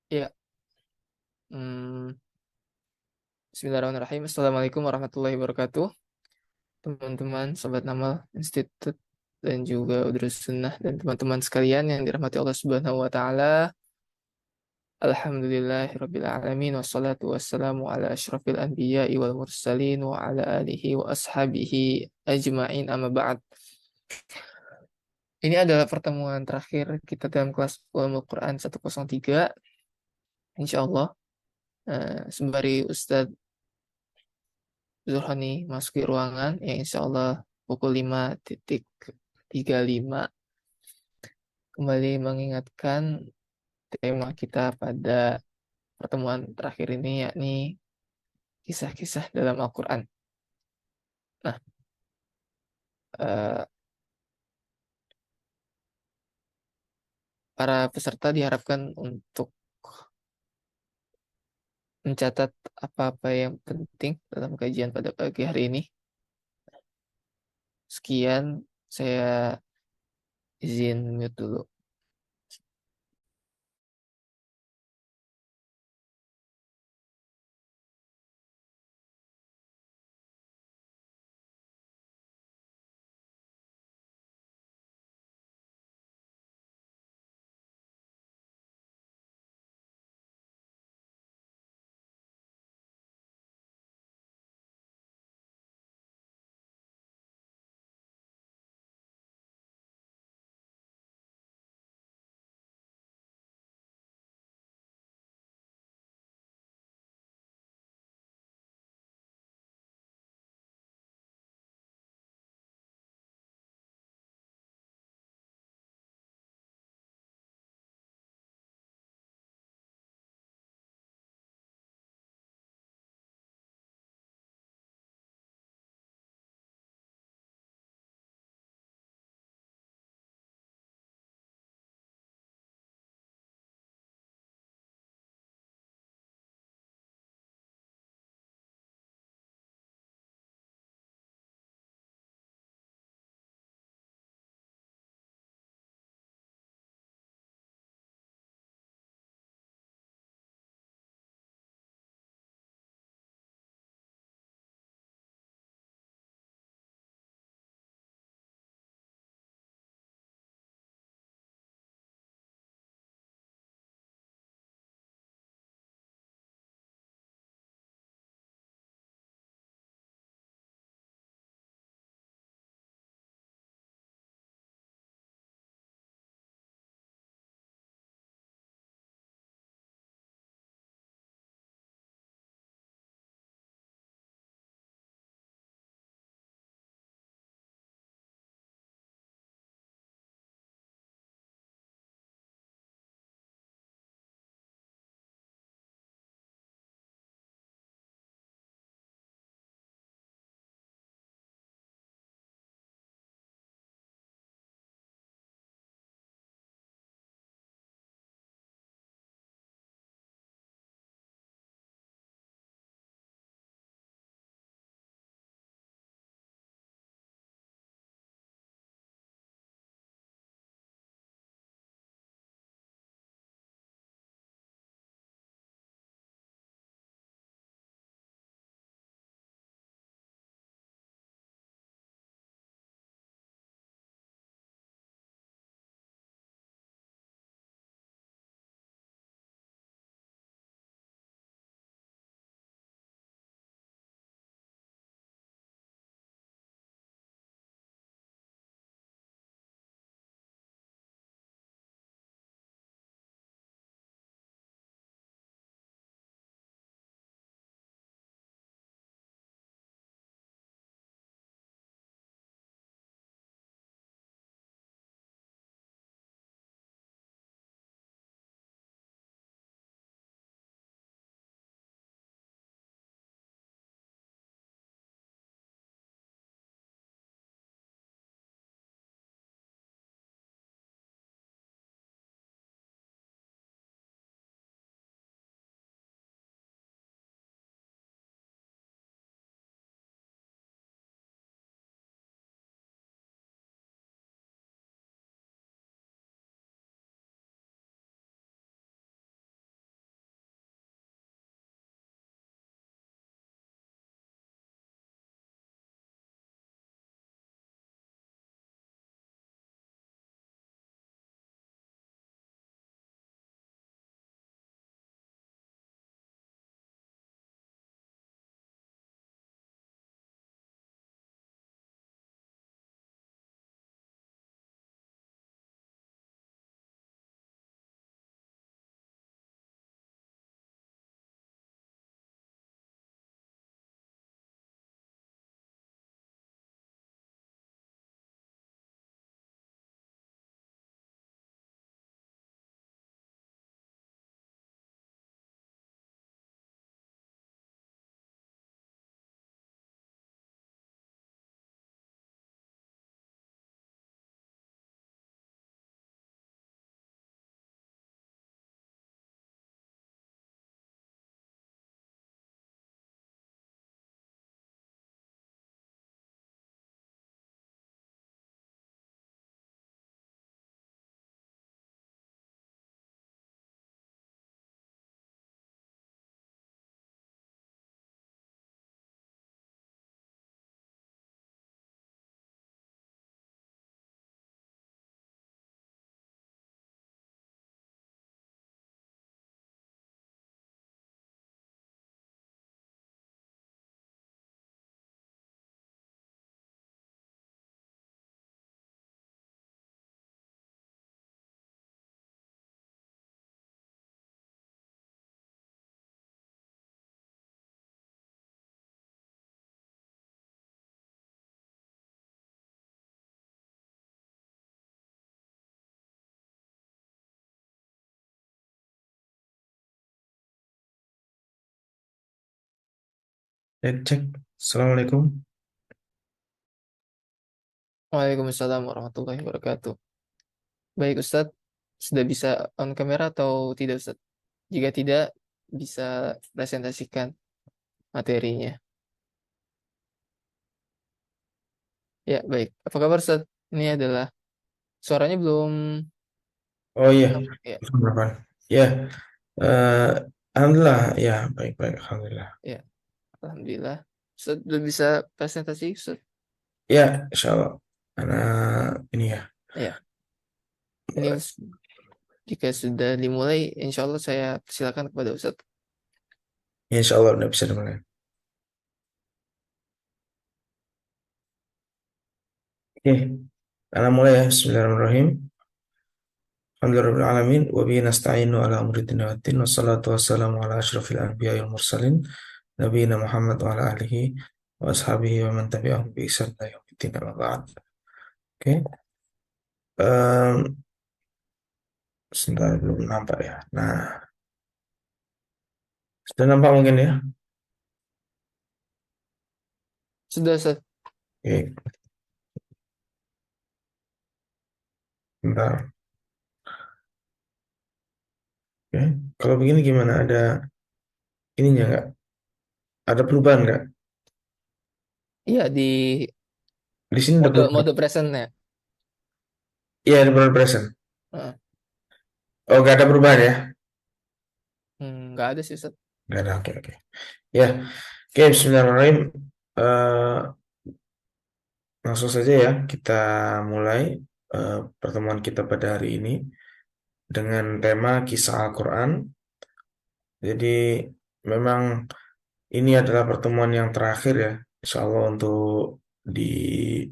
Ya, hmm, Bismillahirrahmanirrahim. Assalamualaikum warahmatullahi wabarakatuh. Teman-teman, Sobat Namal Institute dan juga Udrus Sunnah dan teman-teman sekalian yang dirahmati Allah Subhanahu wa taala. Alhamdulillahirabbil alamin wassalatu wassalamu ala asyrafil anbiya'i wal mursalin wa ala alihi wa ashabihi ajma'in amma ba'd. Ini adalah pertemuan terakhir kita dalam kelas Ulumul Quran 103. Insyaallah, sembari Ustadz Zulhani masuki ruangan yang insya Allah pukul 5.35 kembali mengingatkan tema kita pada pertemuan terakhir ini, yakni kisah-kisah dalam Al-Quran. Nah, eh, para peserta diharapkan untuk mencatat apa-apa yang penting dalam kajian pada pagi hari ini. Sekian, saya izin mute dulu. Cek. Assalamualaikum. Waalaikumsalam warahmatullahi wabarakatuh. Baik Ustadz, sudah bisa on kamera atau tidak Ustadz? Jika tidak, bisa presentasikan materinya. Ya, baik. Apa kabar Ustadz? Ini adalah suaranya belum Oh iya, tampak ya. berapa? Ya, eh, alhamdulillah. Ya, baik-baik. Alhamdulillah. Ya, alhamdulillah. Ustadz sudah bisa presentasi Ustadz? Ya, insya Allah. Karena ini ya, Ya, ini jika sudah dimulai, insya Allah saya persilakan kepada Ustadz. insya Allah udah bisa dimulai. Oke, karena mulai ya. Bismillahirrahmanirrahim. Alhamdulillahirrahmanirrahim. Wa bihi nasta'inu ala umri dini wa din. Wassalatu wassalamu ala ashrafil anbiya wal mursalin. Nabiyina Muhammad wa ala alihi wa ashabihi wa man tabi'ahum bi ihsan ila yaumil amma ba'd. Oke, em, sebentar belum nampak ya. Nah, sudah nampak mungkin ya. Sudah Ustadz? Oke, bentar. Oke, kalau begini gimana? Ada ininya nggak? Ada perubahan nggak? Iya, di Di sini ada mode perubahan. mode presentnya. Iya, ada perubahan present. Heeh. Oh, nggak ada perubahan ya? Nggak ada sih Ustadz. Nggak ada. Oke, oke. Ya, oke. Bismillahirrahmanirrahim. Eh, Langsung saja ya, kita mulai pertemuan kita pada hari ini dengan tema kisah Al-Quran. Jadi, memang ini adalah pertemuan yang terakhir ya, insya Allah untuk di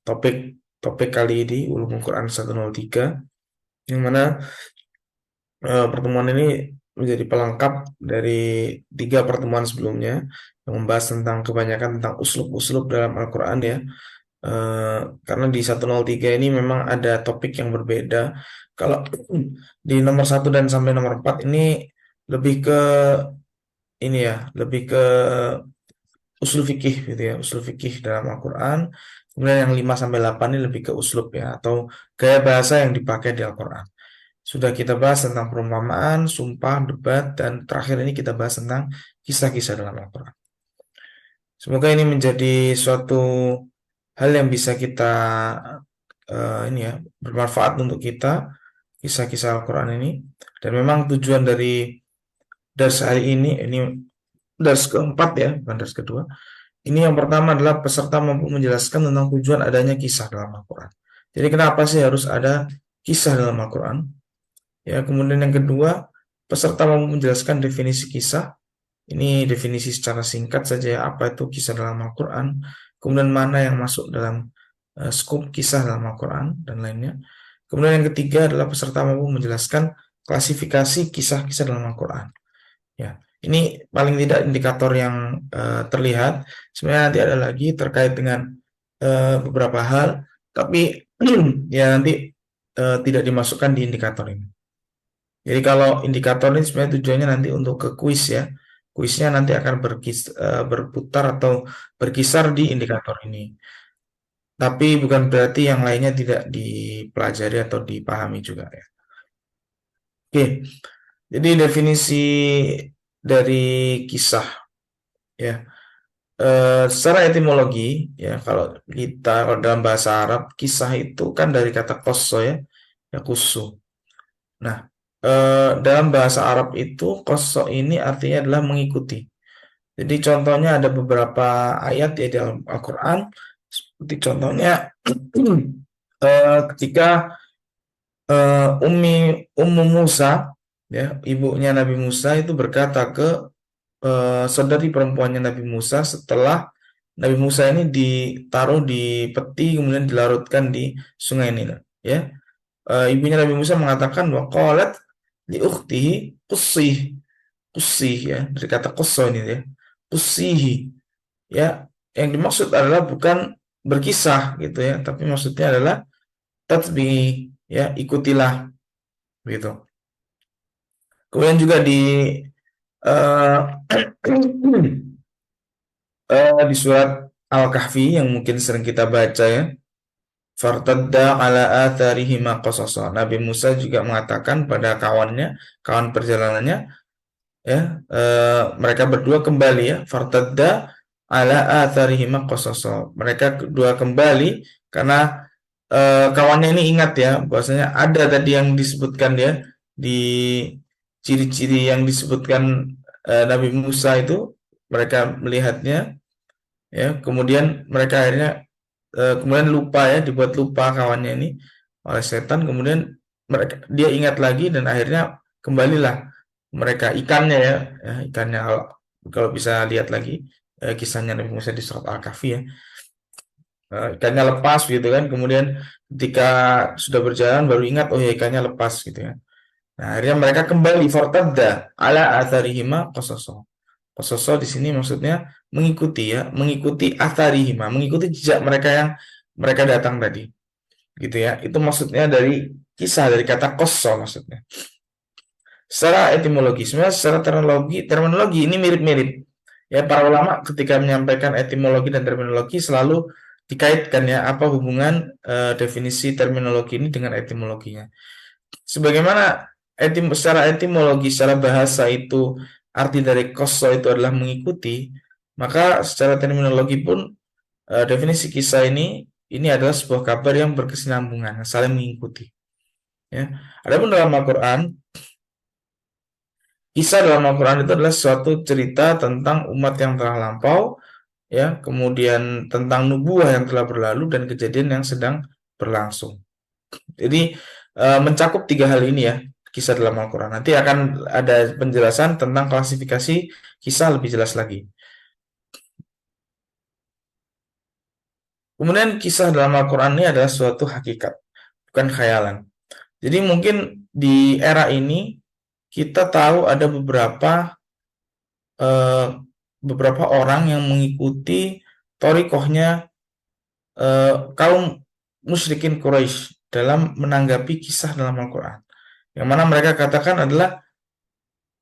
topik topik kali ini Ulumul Quran 103, yang mana pertemuan ini menjadi pelengkap dari tiga pertemuan sebelumnya yang membahas tentang kebanyakan tentang uslub-uslub dalam Al-Quran ya. Karena di 103 ini memang ada topik yang berbeda. Kalau di nomor satu dan sampai nomor 4 ini lebih ke ini ya, lebih ke usul fikih gitu ya, usul fikih dalam Al-Quran. Kemudian yang 5 sampai 8 ini lebih ke uslub ya, atau gaya bahasa yang dipakai di Al-Quran. Sudah kita bahas tentang perumpamaan, sumpah, debat, dan terakhir ini kita bahas tentang kisah-kisah dalam Al-Quran. Semoga ini menjadi suatu hal yang bisa kita ini ya, bermanfaat untuk kita, kisah-kisah Al-Quran ini. Dan memang tujuan dari dars hari ini dars keempat ya, bukan dars kedua. Ini yang pertama adalah peserta mampu menjelaskan tentang tujuan adanya kisah dalam Al-Quran. Jadi kenapa sih harus ada kisah dalam Al-Quran? Ya, kemudian yang kedua, peserta mampu menjelaskan definisi kisah. Ini definisi secara singkat saja ya, apa itu kisah dalam Al-Quran, kemudian mana yang masuk dalam skop kisah dalam Al-Quran, dan lainnya. Kemudian yang ketiga adalah peserta mampu menjelaskan klasifikasi kisah-kisah dalam Al-Quran. Ya, ini paling tidak indikator yang terlihat. Sebenarnya nanti ada lagi terkait dengan beberapa hal, tapi ya nanti tidak dimasukkan di indikator ini. Jadi kalau indikator ini sebenarnya tujuannya nanti untuk ke kuis ya. Kuisnya nanti akan berputar atau berkisar di indikator ini. Tapi bukan berarti yang lainnya tidak dipelajari atau dipahami juga ya. Oke, jadi definisi dari kisah ya. Secara etimologi ya, kalau dalam bahasa Arab kisah itu kan dari kata koso ya, ya kusu. Nah, dalam bahasa Arab itu koso ini artinya adalah mengikuti. Jadi contohnya ada beberapa ayat ya dalam Al-Quran, seperti contohnya ketika Ummu Musa, ya ibunya Nabi Musa itu berkata ke saudari perempuannya Nabi Musa setelah Nabi Musa ini ditaruh di peti kemudian dilarutkan di sungai Nil, ya. Ibunya Nabi Musa mengatakan waqalat li ukhtihi qussih, qussih ya, dari kata qussa ini ya, qussihi ya, yang dimaksud adalah bukan berkisah gitu ya, tapi maksudnya adalah tatbi ya, ikutilah gitu. Kemudian juga di uh, di surat Al-Kahfi yang mungkin sering kita baca ya. Fartadda ala atharihima qasasa. Nabi Musa juga mengatakan pada kawannya, kawan perjalanannya, ya, mereka berdua kembali ya. Fartadda ala atharihima qasasa. Mereka kedua kembali karena kawannya ini ingat ya, bahwasanya ada tadi yang disebutkan ya di ciri-ciri yang disebutkan Nabi Musa itu, mereka melihatnya ya, kemudian mereka akhirnya kemudian lupa ya, dibuat lupa kawannya ini oleh setan, kemudian dia ingat lagi dan akhirnya kembalilah mereka ikannya ya, ikannya kalau bisa lihat lagi kisahnya Nabi Musa di surat Al-Kahfi ya. Ikannya lepas gitu kan, kemudian ketika sudah berjalan baru ingat, oh ya ikannya lepas gitu ya. Nah, akhirnya mereka kembali fartadda ala atharihima qasaso. Qasaso di sini maksudnya mengikuti ya, mengikuti atharihima, mengikuti jejak mereka yang mereka datang tadi. Gitu ya. Itu maksudnya dari kisah, dari kata qasso maksudnya. Secara etimologi, sebenarnya secara terminologi ini mirip-mirip. Ya, para ulama ketika menyampaikan etimologi dan terminologi selalu dikaitkan ya, apa hubungan definisi terminologi ini dengan etimologinya. Sebagaimana secara etimologi, secara bahasa itu arti dari koso itu adalah mengikuti, maka secara terminologi pun definisi kisah ini adalah sebuah kabar yang berkesinambungan, saling mengikuti. Ya. Adapun dalam Al-Quran, kisah dalam Al-Quran itu adalah suatu cerita tentang umat yang telah lampau, ya, kemudian tentang nubuah yang telah berlalu dan kejadian yang sedang berlangsung. Jadi mencakup tiga hal ini ya, kisah dalam Al-Quran. Nanti akan ada penjelasan tentang klasifikasi kisah lebih jelas lagi. Kemudian kisah dalam Al-Quran ini adalah suatu hakikat, bukan khayalan. Jadi mungkin di era ini kita tahu ada beberapa orang yang mengikuti torikohnya kaum musyrikin Quraisy dalam menanggapi kisah dalam Al-Quran. Yang mana mereka katakan adalah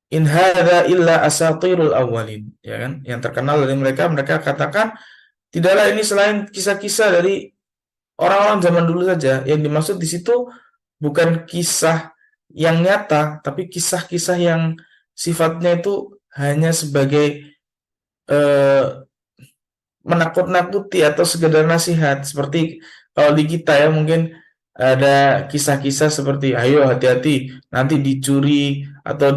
in hadza illa asatirul awwalin, ya kan? Yang terkenal dari mereka katakan tidaklah ini selain kisah-kisah dari orang-orang zaman dulu saja. Yang dimaksud di situ bukan kisah yang nyata, tapi kisah-kisah yang sifatnya itu hanya sebagai eh, menakut-nakuti atau sekedar nasihat. Seperti kalau di kita ya mungkin ada kisah-kisah seperti ayo hati-hati nanti dicuri atau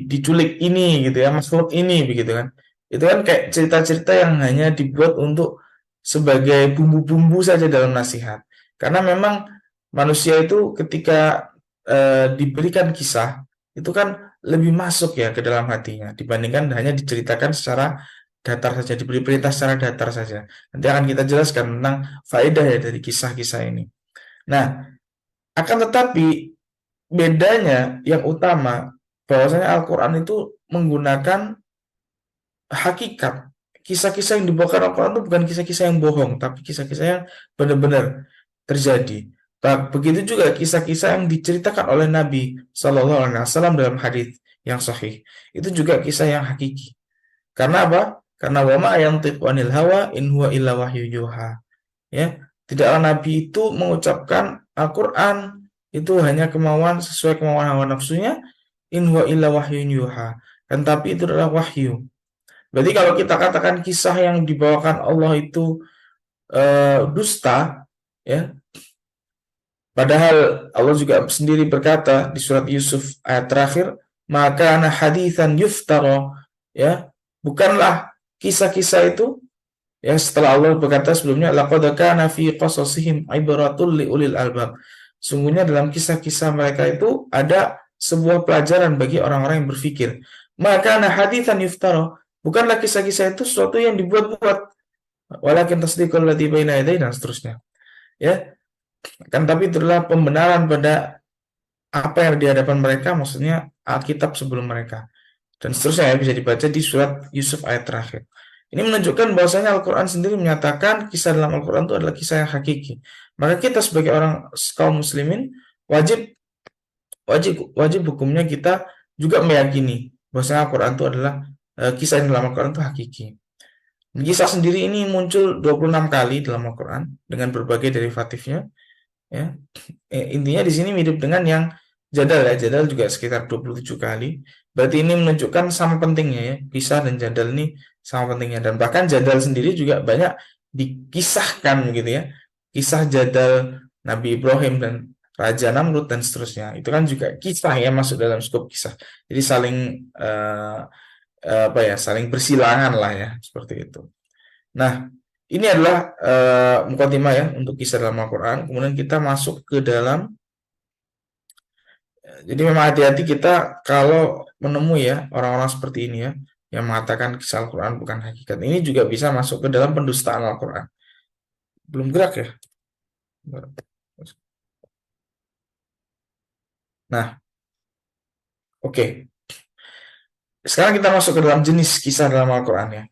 diculik ini gitu ya, makhluk ini begitu kan. Itu kan kayak cerita-cerita yang hanya dibuat untuk sebagai bumbu-bumbu saja dalam nasihat. Karena memang manusia itu ketika diberikan kisah itu kan lebih masuk ya ke dalam hatinya dibandingkan hanya diceritakan secara datar saja, diberi perintah secara datar saja. Nanti akan kita jelaskan tentang faedah ya dari kisah-kisah ini. Nah, akan tetapi bedanya yang utama bahwasanya Al-Quran itu menggunakan hakikat. Kisah-kisah yang dibawakan Al-Quran itu bukan kisah-kisah yang bohong, tapi kisah-kisah yang benar-benar terjadi. Begitu juga kisah-kisah yang diceritakan oleh Nabi Shallallahu Alaihi Wasallam dalam hadis yang sahih. Itu juga kisah yang hakiki. Karena apa? Karena wama yantiqu anil hawa in huwa illa wahyu yuha. Ya, tidaklah Nabi itu mengucapkan Al-Quran itu hanya sesuai kemauan hawa nafsunya, in huwa illa wahyu yuha. Dan tapi itu adalah wahyu. Berarti kalau kita katakan kisah yang dibawakan Allah itu dusta, ya, padahal Allah juga sendiri berkata di surat Yusuf ayat terakhir, maka ana haditsan yuftara, ya, bukanlah kisah-kisah itu ya setelah Allah berkata sebelumnya laqad kana fi qasasihim ibratul liulil albab. Sungguhnya dalam kisah-kisah mereka itu ada sebuah pelajaran bagi orang-orang yang berpikir. Maka ana haditsan yuftara, bukanlah kisah-kisah itu sesuatu yang dibuat-buat. Walakin tasdiqul ladzi baina yadayhi dan seterusnya. Ya, kan tapi itu adalah pembenaran pada apa yang di hadapan mereka, maksudnya Alkitab sebelum mereka. Dan seterusnya ya, bisa dibaca di surat Yusuf ayat terakhir. Ini menunjukkan bahwasanya Al-Quran sendiri menyatakan kisah dalam Al-Quran itu adalah kisah yang hakiki. Maka kita sebagai orang kaum muslimin wajib wajib hukumnya kita juga meyakini bahwasanya Al-Quran itu adalah kisah yang dalam Al-Quran itu hakiki. Kisah sendiri ini muncul 26 kali dalam Al-Quran dengan berbagai derivatifnya. Ya. Intinya di sini mirip dengan yang jadal ya. Jadal juga sekitar 27 kali. Berarti ini menunjukkan sama pentingnya ya. Kisah dan jadal ini sama pentingnya. Dan bahkan jadal sendiri juga banyak dikisahkan gitu ya. Kisah jadal Nabi Ibrahim dan Raja Namrud dan seterusnya. Itu kan juga kisah ya, masuk dalam skop kisah. Jadi saling apa ya, saling bersilangan lah ya, seperti itu. Nah, ini adalah mukadimah ya untuk kisah dalam Al-Quran. Kemudian kita masuk ke dalam, jadi memang hati-hati kita kalau menemui ya orang-orang seperti ini ya, yang mengatakan kisah Al-Quran bukan hakikat. Ini juga bisa masuk ke dalam pendustaan Al-Quran. Belum gerak ya? Nah, oke. Sekarang kita masuk ke dalam jenis kisah dalam Al-Quran ya.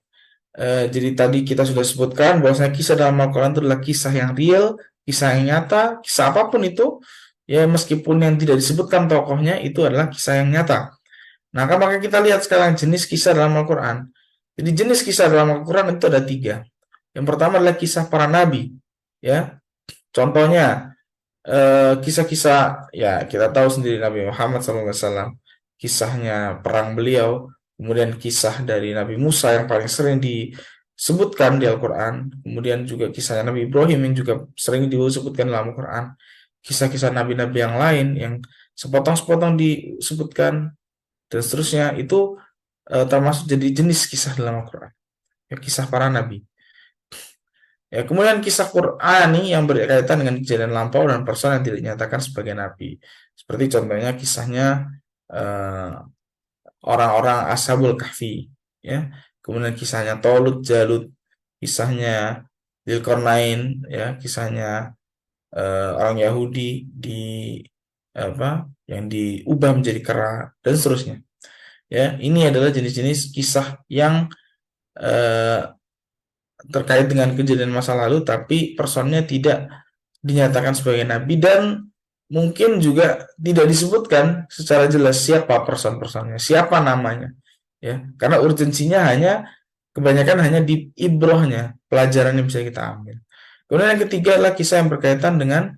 Jadi tadi kita sudah sebutkan bahwasanya kisah dalam Al-Quran itu adalah kisah yang real, kisah yang nyata, kisah apapun itu, ya meskipun yang tidak disebutkan tokohnya itu adalah kisah yang nyata. Nah, maka kita lihat sekarang jenis kisah dalam Al-Quran. Jadi jenis kisah dalam Al-Quran itu ada 3. Yang pertama adalah kisah para nabi, ya. Contohnya kisah-kisah ya kita tahu sendiri Nabi Muhammad SAW, kisahnya perang beliau, kemudian kisah dari Nabi Musa yang paling sering disebutkan di Al-Quran, kemudian juga kisahnya Nabi Ibrahim yang juga sering disebutkan dalam Al-Quran, kisah-kisah nabi-nabi yang lain yang sepotong-sepotong disebutkan dan seterusnya, itu termasuk jadi jenis kisah dalam Al-Quran, ya, kisah para nabi. Ya, kemudian kisah Qur'ani yang berkaitan dengan kejadian lampau dan person yang tidak dinyatakan sebagai nabi. Seperti contohnya kisahnya orang-orang Ashabul Kahfi, ya. Kemudian kisahnya Tolut, Jalut, kisahnya Dzulkarnain, ya, kisahnya orang Yahudi yang diubah menjadi kera dan seterusnya. Ya, ini adalah jenis-jenis kisah yang terkait dengan kejadian masa lalu, tapi personnya tidak dinyatakan sebagai nabi dan mungkin juga tidak disebutkan secara jelas siapa person-personnya, siapa namanya, ya. Karena urgensinya kebanyakan hanya di ibrohnya, pelajaran yang bisa kita ambil. Kemudian yang ketiga adalah kisah yang berkaitan dengan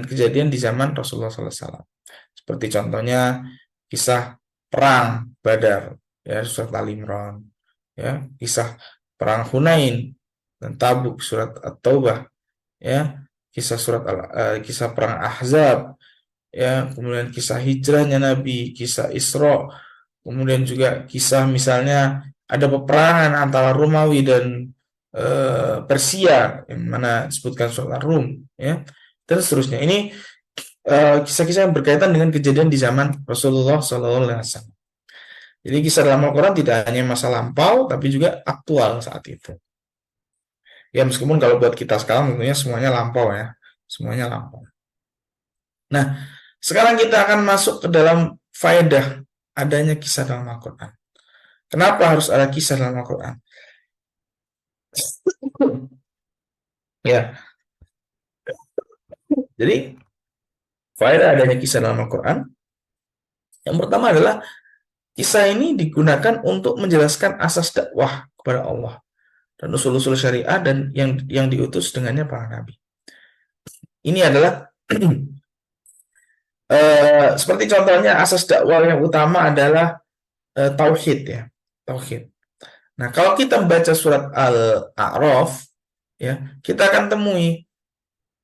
kejadian di zaman Rasulullah SAW. Seperti contohnya kisah perang Badar, ya, surat Al-Imran, ya, kisah perang Hunain dan Tabuk, surat At-Taubah, ya, kisah perang Ahzab, ya, kemudian kisah hijrahnya Nabi, kisah Isra, kemudian juga kisah misalnya ada peperangan antara Romawi dan Persia yang mana disebutkan surat Ar-Rum, ya, dan seterusnya. Ini kisah-kisah yang berkaitan dengan kejadian di zaman Rasulullah SAW. Jadi kisah dalam Al-Quran tidak hanya masa lampau, tapi juga aktual saat itu. Ya meskipun kalau buat kita sekarang tentunya semuanya lampau ya. Semuanya lampau. Nah, sekarang kita akan masuk ke dalam faedah adanya kisah dalam Al-Quran. Kenapa harus ada kisah dalam Al-Quran? Ya, jadi faedah adanya kisah dalam Al-Quran, yang pertama adalah kisah ini digunakan untuk menjelaskan asas dakwah kepada Allah dan usul-usul syariah dan yang diutus dengannya para nabi. Ini adalah seperti contohnya asas dakwah yang utama adalah tauhid ya, tauhid. Nah, kalau kita membaca surat Al-A'raf ya, kita akan temui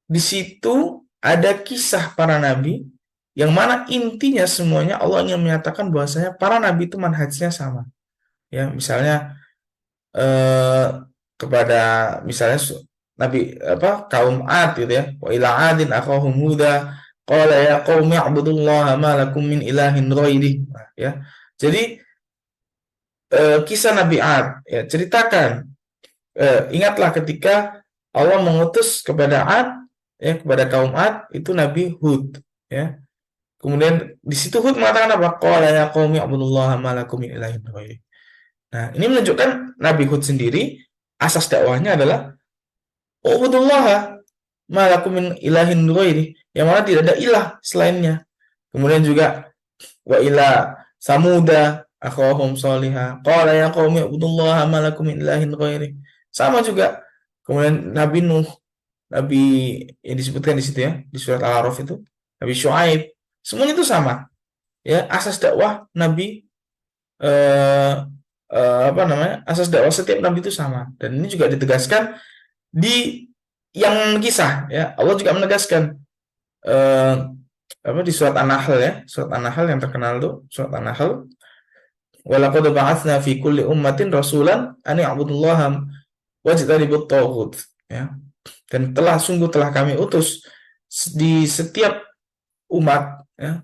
di situ ada kisah para nabi yang mana intinya semuanya Allah ingin menyatakan bahwasanya para nabi itu manhajnya sama. Ya, misalnya kepada misalnya nabi kaum Ad gitu ya, wa ila adin akhahum huda qala ya qaumi ibudullaha ma lakum min ilahin ghairi, ya. Jadi kisah Nabi Ad ya, ceritakan ingatlah ketika Allah mengutus kepada Ad, ya, kepada kaum Ad itu Nabi Hud, ya. Kemudian di situ Hud mengatakan apa? Qala ya qaumi ibudullaha ma lakum min ilahin ghairi. Nah, ini menunjukkan Nabi Hud sendiri asas dakwahnya adalah ubudullah ma lakum min ilahin ghairi, yang mana tidak ada ilah selainnya. Kemudian juga wa ila samuda akhahum salihah qala ya qaumi ibudullaha ma lakum min ilahin ghairi. Sama juga. Kemudian Nabi Nuh, Nabi yang disebutkan di situ ya, di surat Al-A'raf itu, Nabi Syuaib, semuanya itu sama. Ya, asas dakwah Nabi eh, apa namanya? Asas dakwah setiap nabi itu sama. Dan ini juga ditegaskan di yang kisah ya. Allah juga menegaskan eh, apa di surat An-Nahl ya, surat An-Nahl yang terkenal tuh, surat An-Nahl, walaqad ba'atsna fi kulli ummatin rasulan an i'budullaha wajtanibut taghut ya. Dan sungguh telah kami utus di setiap umat ya,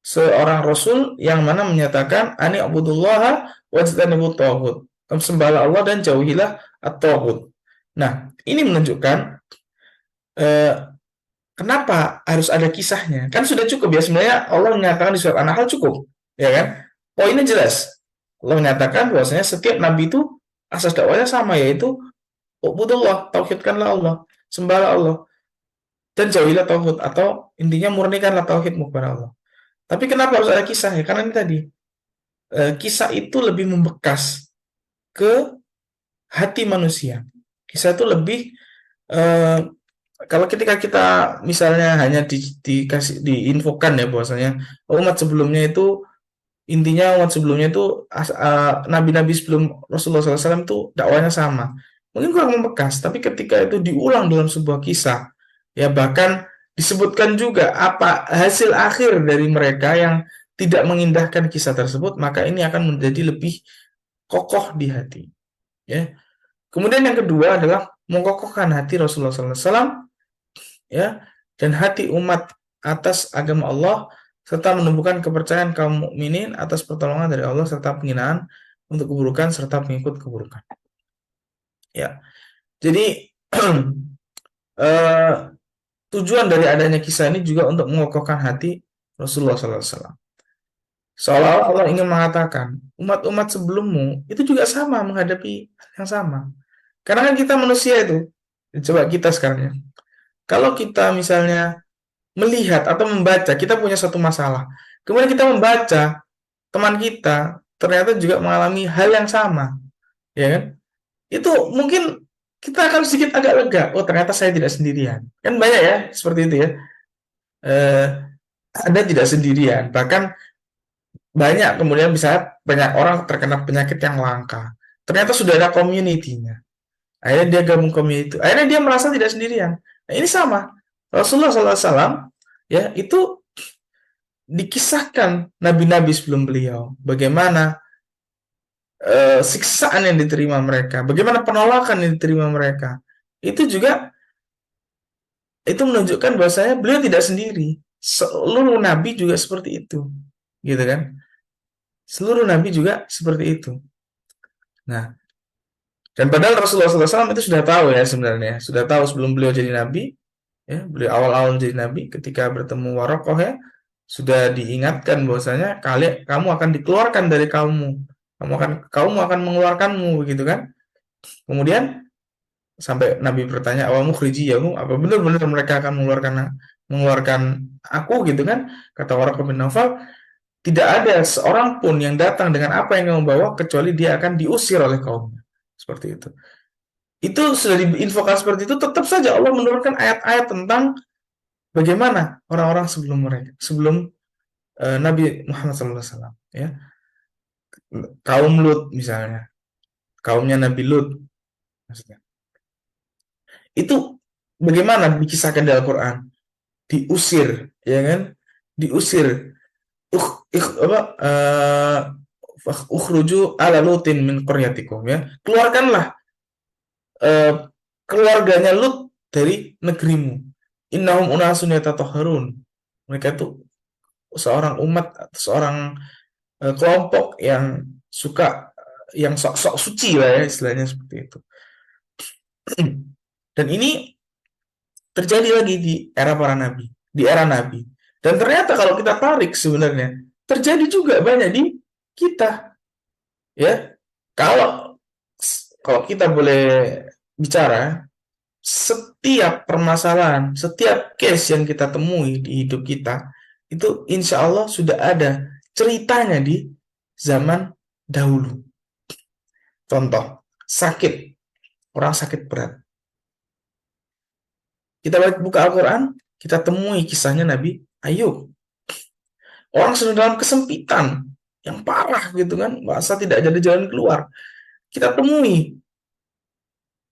seorang rasul yang mana menyatakan ani abudullaha wajtanibut taghut. Sembahlah Allah dan jauhilah at-taghut. Nah, ini menunjukkan eh, kenapa harus ada kisahnya. Kan sudah cukup ya sebenarnya Allah menyatakan di surat An-Nahl cukup, ya kan? Oh, ini jelas. Allah menyatakan bahwasanya setiap nabi itu asas dakwahnya sama, yaitu ubudullah, tauhidkanlah Allah, sembahlah Allah dan jauhilah tauhid, atau intinya murnikanlah tauhidmu kepada Allah. Tapi kenapa harus ada kisah ya? Karena ini tadi kisah itu lebih membekas ke hati manusia. Kisah itu lebih eh, kalau ketika kita misalnya hanya dikasih diinfokan ya bahwasanya umat sebelumnya itu, intinya umat sebelumnya itu nabi-nabi sebelum Rasulullah SAW itu dakwanya sama, mungkin kurang membekas. Tapi ketika itu diulang dalam sebuah kisah ya, bahkan disebutkan juga apa hasil akhir dari mereka yang tidak mengindahkan kisah tersebut, maka ini akan menjadi lebih kokoh di hati ya. Kemudian yang kedua adalah mengokohkan hati Rasulullah SAW ya, dan hati umat atas agama Allah, serta menumbuhkan kepercayaan kaum mukminin atas pertolongan dari Allah serta penghinaan untuk keburukan serta pengikut keburukan. Ya, jadi eh, tujuan dari adanya kisah ini juga untuk mengokohkan hati Rasulullah SAW. Seolah-olah Allah ingin mengatakan umat-umat sebelummu itu juga sama menghadapi yang sama. Karena kan kita manusia itu, coba kita sekarang ya. Kalau kita misalnya melihat atau membaca, kita punya satu masalah. Kemudian kita membaca teman kita ternyata juga mengalami hal yang sama, ya kan? Itu mungkin kita akan sedikit agak lega. Oh, ternyata saya tidak sendirian. Kan banyak ya seperti itu ya. Eh, Anda tidak sendirian. Bahkan banyak kemudian bisa banyak orang terkena penyakit yang langka. Ternyata sudah ada community-nya. Akhirnya dia gabung community. Akhirnya dia merasa tidak sendirian. Nah, ini sama. Rasulullah SAW ya itu dikisahkan nabi-nabi sebelum beliau, bagaimana siksaan yang diterima mereka, bagaimana penolakan yang diterima mereka. Itu juga itu menunjukkan bahwasanya beliau tidak sendiri. Seluruh nabi juga seperti itu, gitu kan? Seluruh nabi juga seperti itu. Nah, dan padahal Rasulullah SAW itu sudah tahu ya sebenarnya, sudah tahu sebelum beliau jadi nabi, ya, beliau awal-awal jadi nabi ketika bertemu Warokoh ya, sudah diingatkan bahwasanya kamu akan dikeluarkan dari kaummu, kamu akan mengeluarkanmu, begitu kan? Kemudian sampai Nabi bertanya, awamu khrijiyahum, apa benar-benar mereka akan mengeluarkan aku, gitu kan? Kata Waraqah bin Nawfal, tidak ada seorang pun yang datang dengan apa yang kamu bawa kecuali dia akan diusir oleh kaumnya. Seperti itu. Itu sudah diinfokan seperti itu, tetap saja Allah menurunkan ayat-ayat tentang bagaimana orang-orang sebelum mereka, sebelum Nabi Muhammad SAW, ya, kaum Lut misalnya, kaumnya Nabi Lut, maksudnya. Itu bagaimana dikisahkan di Al-Quran, diusir, ya kan, diusir, apa, ukhruju ala lutin min qaryatikum, ya, keluarkanlah uh, keluarganya Lut dari negerimu. Innahum unasun yatatahharun. Mereka itu seorang umat, seorang kelompok yang suka, yang sok-sok suci lah ya, istilahnya seperti itu. Dan ini terjadi lagi di era para nabi, di era nabi. Dan ternyata kalau kita tarik sebenarnya terjadi juga banyak di kita, ya. Kalau kalau kita boleh bicara, setiap permasalahan, setiap case yang kita temui di hidup kita, itu insya Allah sudah ada ceritanya di zaman dahulu. Contoh, sakit. Orang sakit berat. Kita buka Al-Quran, kita temui kisahnya Nabi Ayub. Orang sedang dalam kesempitan yang parah gitu kan, masa tidak ada jalan keluar. Kita temui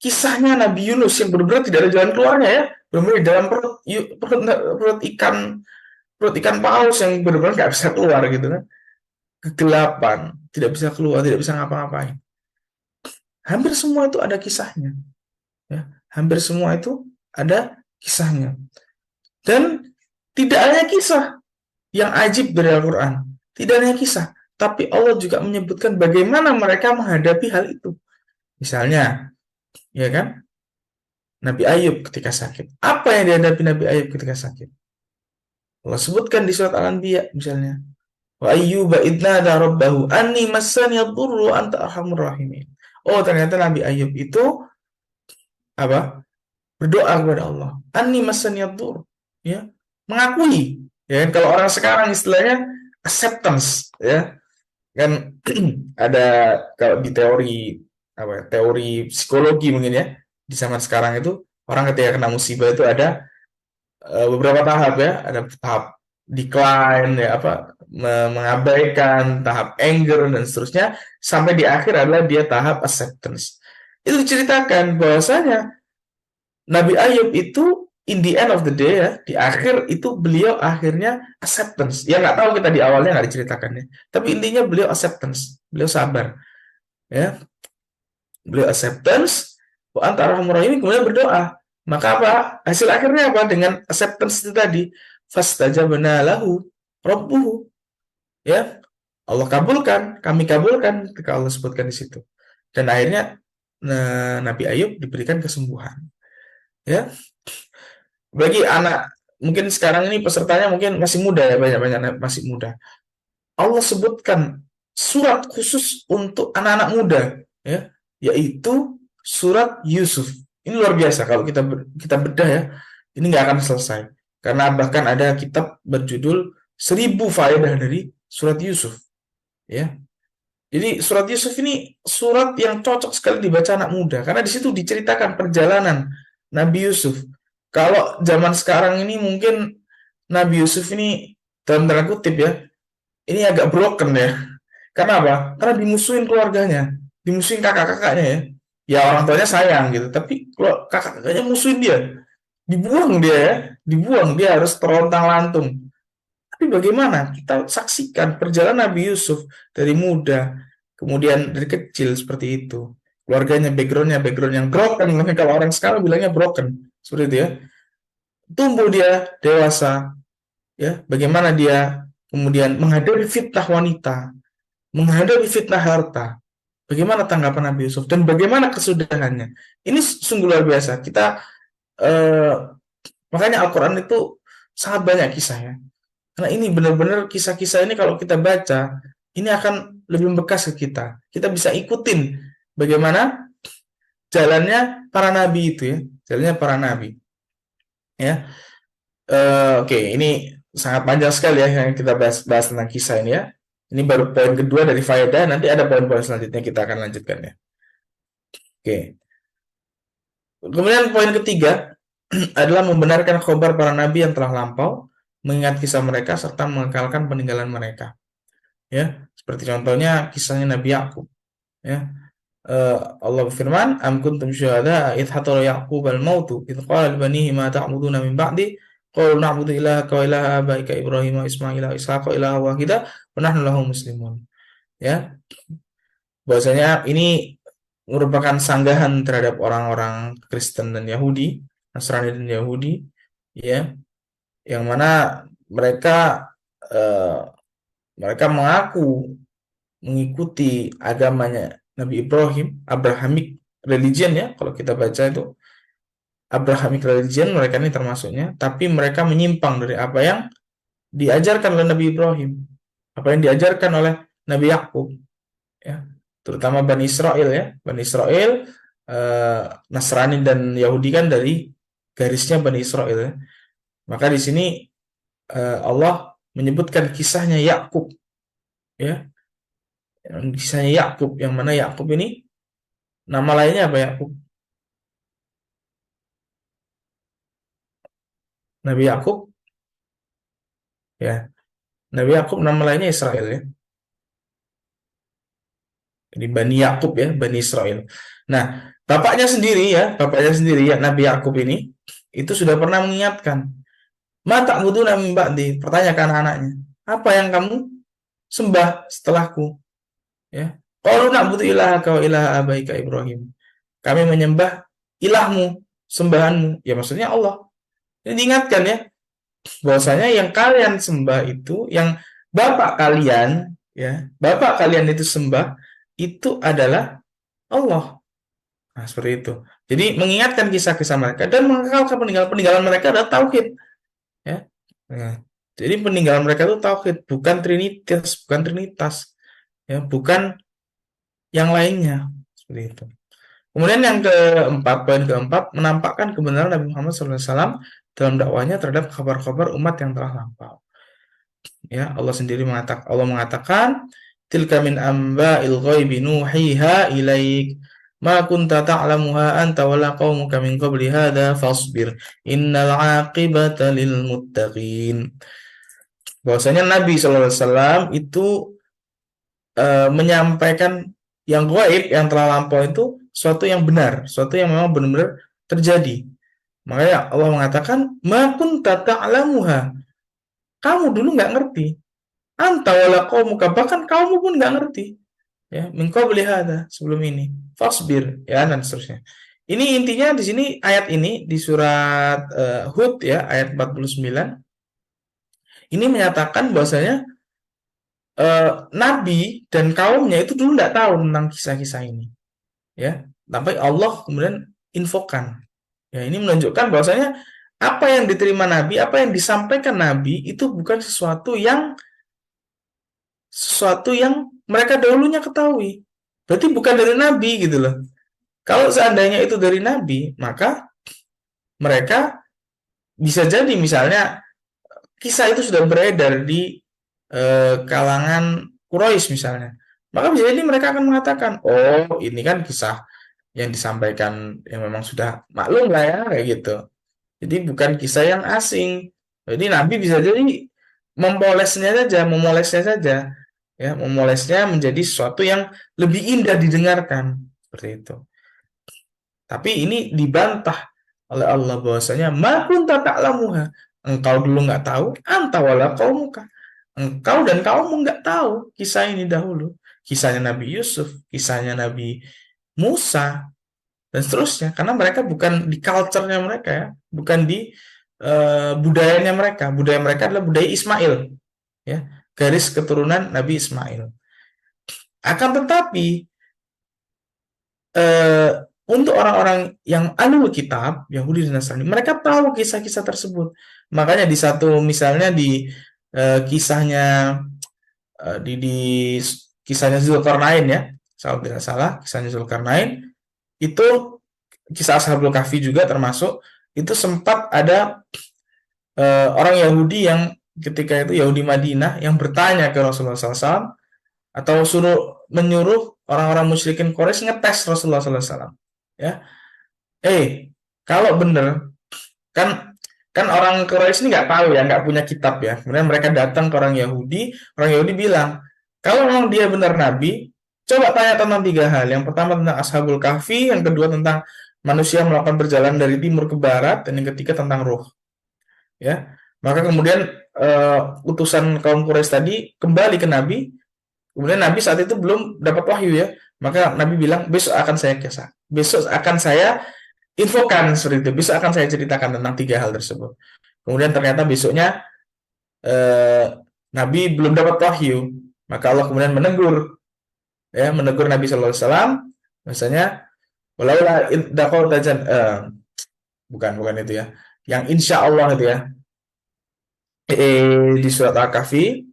kisahnya Nabi Yunus yang benar-benar tidak ada jalan keluarnya ya, benar-benar di dalam perut ikan paus yang benar-benar nggak bisa keluar gitu kan, kegelapan, tidak bisa keluar, tidak bisa ngapa-ngapain. Hampir semua itu ada kisahnya, ya. Hampir semua itu ada kisahnya. Dan tidak hanya kisah yang ajib dari Al-Quran, tidak hanya kisah, tapi Allah juga menyebutkan bagaimana mereka menghadapi hal itu. Misalnya, ya kan, Nabi Ayub ketika sakit. Apa yang dihadapi Nabi Ayub ketika sakit? Allah sebutkan di surat Al-Anbiya misalnya. Wa ayyuba idnada rabbahu anni massani yadurru anta arhamur rahimin. Oh, ternyata Nabi Ayub itu apa? Berdoa kepada Allah. Anni massani yadur, ya. Mengakui, ya kan, kalau orang sekarang istilahnya acceptance, ya. Kan ada kalau di teori apa ya, teori psikologi mungkin ya, di zaman sekarang itu orang ketika kena musibah itu ada beberapa tahap ya, ada tahap decline ya apa, mengabaikan, tahap anger dan seterusnya, sampai di akhir adalah dia tahap acceptance. Itu diceritakan bahwasanya Nabi Ayub itu in the end of the day ya, di akhir itu beliau akhirnya acceptance. Ya nggak tahu, kita di awalnya nggak diceritakannya, tapi intinya beliau acceptance, beliau sabar, ya, beliau acceptance. Antara ini kemudian berdoa. Maka apa? Hasil akhirnya apa? Dengan acceptance itu tadi, fastajabna lahu rabbuhu. Ya, Allah kabulkan, kami kabulkan ketika Allah sebutkan di situ. Dan akhirnya Nabi Ayub diberikan kesembuhan. Ya, bagi anak mungkin sekarang ini pesertanya mungkin masih muda ya, banyak-banyak masih muda. Allah sebutkan surat khusus untuk anak-anak muda, ya, yaitu surat Yusuf. Ini luar biasa kalau kita bedah ya. Ini nggak akan selesai karena bahkan ada kitab berjudul 1000 faedah dari surat Yusuf, ya. Jadi surat Yusuf ini surat yang cocok sekali dibaca anak muda karena di situ diceritakan perjalanan Nabi Yusuf. Kalau zaman sekarang ini mungkin Nabi Yusuf ini dalam tanda kutip ya, ini agak broken ya. Karena apa? Karena dimusuhin keluarganya, dimusuhin kakak-kakaknya ya. Ya orang tuanya sayang gitu, tapi kalau kakak-kakaknya musuhin dia, dibuang dia ya, dibuang, dia harus terontang-lantung. Tapi bagaimana kita saksikan perjalanan Nabi Yusuf dari muda, kemudian dari kecil seperti itu. Keluarganya background yang broken, kalau orang sekarang bilangnya broken, seperti itu ya. Tumbuh dia dewasa, ya. Bagaimana dia kemudian menghadapi fitnah wanita, menghadapi fitnah harta. Bagaimana tanggapan Nabi Yusuf dan bagaimana kesudahannya. Ini sungguh luar biasa. Kita eh, makanya Al-Quran itu sangat banyak kisahnya. Karena ini benar-benar kisah-kisah ini kalau kita baca, ini akan lebih membekas ke kita. Kita bisa ikutin bagaimana jalannya para nabi itu ya, jalannya para nabi. Ya, oke, ini sangat panjang sekali ya yang kita bahas tentang kisah ini ya. Ini baru poin kedua dari faedah, nanti ada poin-poin selanjutnya kita akan lanjutkan ya. Oke. Kemudian poin ketiga adalah membenarkan khabar para nabi yang telah lampau, mengingat kisah mereka serta mengekalkan peninggalan mereka. Ya, seperti contohnya kisahnya Nabi Yakub. Ya, Allah berfirman, "Am kuntum syuhada id hadara Yaqub al-mautu id qala li banihi ma ta'buduna min ba'di qalu na'budu ilahaka wa ilaha abaika Ibrahim wa Ismail wa Ishaq wa ilaha wahida wa nahnu lahu muslimun." Ya, bahwasanya ini merupakan sanggahan terhadap orang-orang Kristen dan Yahudi, Nasrani dan Yahudi, ya, yang mana mereka eh, mereka mengaku mengikuti agamanya Nabi Ibrahim, Abrahamic religion ya, kalau kita baca itu Abrahamic religion mereka ini termasuknya, tapi mereka menyimpang dari apa yang diajarkan oleh Nabi Ibrahim, apa yang diajarkan oleh Nabi Yakub, ya, terutama Bani Israel ya, Bani Israel, Nasrani dan Yahudi kan dari garisnya Bani Israel ya. Maka di sini Allah menyebutkan kisahnya Yakub, ya, Kisahnya Yakub, yang mana Yakub ini nama lainnya apa Yakub? Nabi Yakub ya. Nabi Yakub nama lainnya Israel ya. Jadi Bani Yakub ya, Bani Israel. Nah, bapaknya sendiri ya Nabi Yakub ini itu sudah pernah mengingatkan, "Mata butuh min ba'di," pertanyakan anaknya, "Apa yang kamu sembah setelahku?" Ya. Qalu na'budu ilahaka wa ilaha abaika Ibrahim. Kami menyembah ilahmu, sembahanmu. Ya maksudnya Allah. Ini diingatkan ya, bahwasanya yang kalian sembah itu, yang bapak kalian itu sembah itu adalah Allah. Nah, seperti itu. Jadi mengingatkan kisah-kisah mereka dan mengekalkan peninggalan mereka adalah tauhid, ya. Nah, jadi peninggalan mereka itu tauhid, bukan trinitas, ya, bukan yang lainnya, seperti itu. Kemudian yang keempat, poin keempat, menampakkan kebenaran Nabi Muhammad SAW dalam dakwahnya terhadap kabar-kabar umat yang telah lampau. Ya, Allah mengatakan, "Tilka min amba'il ghaibi nuhiha ilaik, ma kunta ta'lamuha anta wala qaumuka min qabli hadha fasbir, innal 'aqibata lil muttaqin." Bahwasanya Nabi SAW itu menyampaikan yang gaib, yang telah lampau itu suatu yang benar, suatu yang memang benar-benar terjadi. Makanya Allah mengatakan, "Ma kunta ta'lamuha." Kamu dulu nggak ngerti. Anta wala qaumuka, bahkan kamu pun nggak ngerti. Ya, min qabli hadza, sebelum ini. Fasbir, ya, dan seterusnya. Ini intinya di sini ayat ini di surat Hud ya, ayat 49. Ini menyatakan bahwasanya Nabi dan kaumnya itu dulu nggak tahu tentang kisah-kisah ini, ya. Tapi Allah kemudian infokan. Ya, ini menunjukkan bahwasanya apa yang diterima Nabi, apa yang disampaikan Nabi itu bukan sesuatu yang mereka dahulunya ketahui. Berarti bukan dari Nabi gitu loh. Kalau seandainya itu dari Nabi, maka mereka bisa jadi misalnya kisah itu sudah beredar di kalangan Quraisy misalnya. Maka bisa jadi mereka akan mengatakan, "Oh, ini kan kisah yang disampaikan yang memang sudah maklum lah ya," kayak gitu. Jadi bukan kisah yang asing. Jadi Nabi bisa jadi memolesnya saja, ya, memolesnya menjadi sesuatu yang lebih indah didengarkan, seperti itu. Tapi ini dibantah oleh Allah bahwasanya ma kunta ta'lamuha. Engkau dulu nggak tahu, anta wala qaumuka. Engkau dan kaummu nggak tahu kisah ini dahulu. Kisahnya Nabi Yusuf, kisahnya Nabi Musa, dan seterusnya. Karena mereka bukan di culture-nya mereka ya, bukan di budayanya mereka. Budaya mereka adalah budaya Ismail, ya, garis keturunan Nabi Ismail. Akan tetapi eh, untuk orang-orang yang ahlul kitab, Yahudi dan Nasrani, mereka tahu kisah-kisah tersebut. Makanya di satu misalnya di kisahnya di kisahnya Zulkarnain ya, kalau tidak salah kisahnya Zulkarnain itu kisah Ashabul Kahfi juga termasuk, itu sempat ada orang Yahudi yang ketika itu Yahudi Madinah yang bertanya ke Rasulullah SAW atau menyuruh orang-orang musyrikin Quraisy ngetes Rasulullah SAW, ya, kalau bener kan kan orang Quraisy ini nggak tahu ya, nggak punya kitab ya, kemudian mereka datang ke orang Yahudi bilang, kalau memang dia benar Nabi, coba tanya tentang tiga hal. Yang pertama tentang Ashabul Kahfi, yang kedua tentang manusia melakukan perjalanan dari timur ke barat, dan yang ketiga tentang roh, ya. Maka kemudian utusan kaum Quraisy tadi kembali ke Nabi. Kemudian Nabi saat itu belum dapat wahyu ya. Maka Nabi bilang, besok akan saya kisah. Besok akan saya infokan seperti itu. Besok akan saya ceritakan tentang tiga hal tersebut. Kemudian ternyata besoknya Nabi belum dapat wahyu. Maka Allah kemudian menegur Nabi Shallallahu Alaihi Wasallam. Misalnya, walaula dakau tajan, bukan itu ya. Yang insya Allah itu ya. Di surat Al-Kahfi,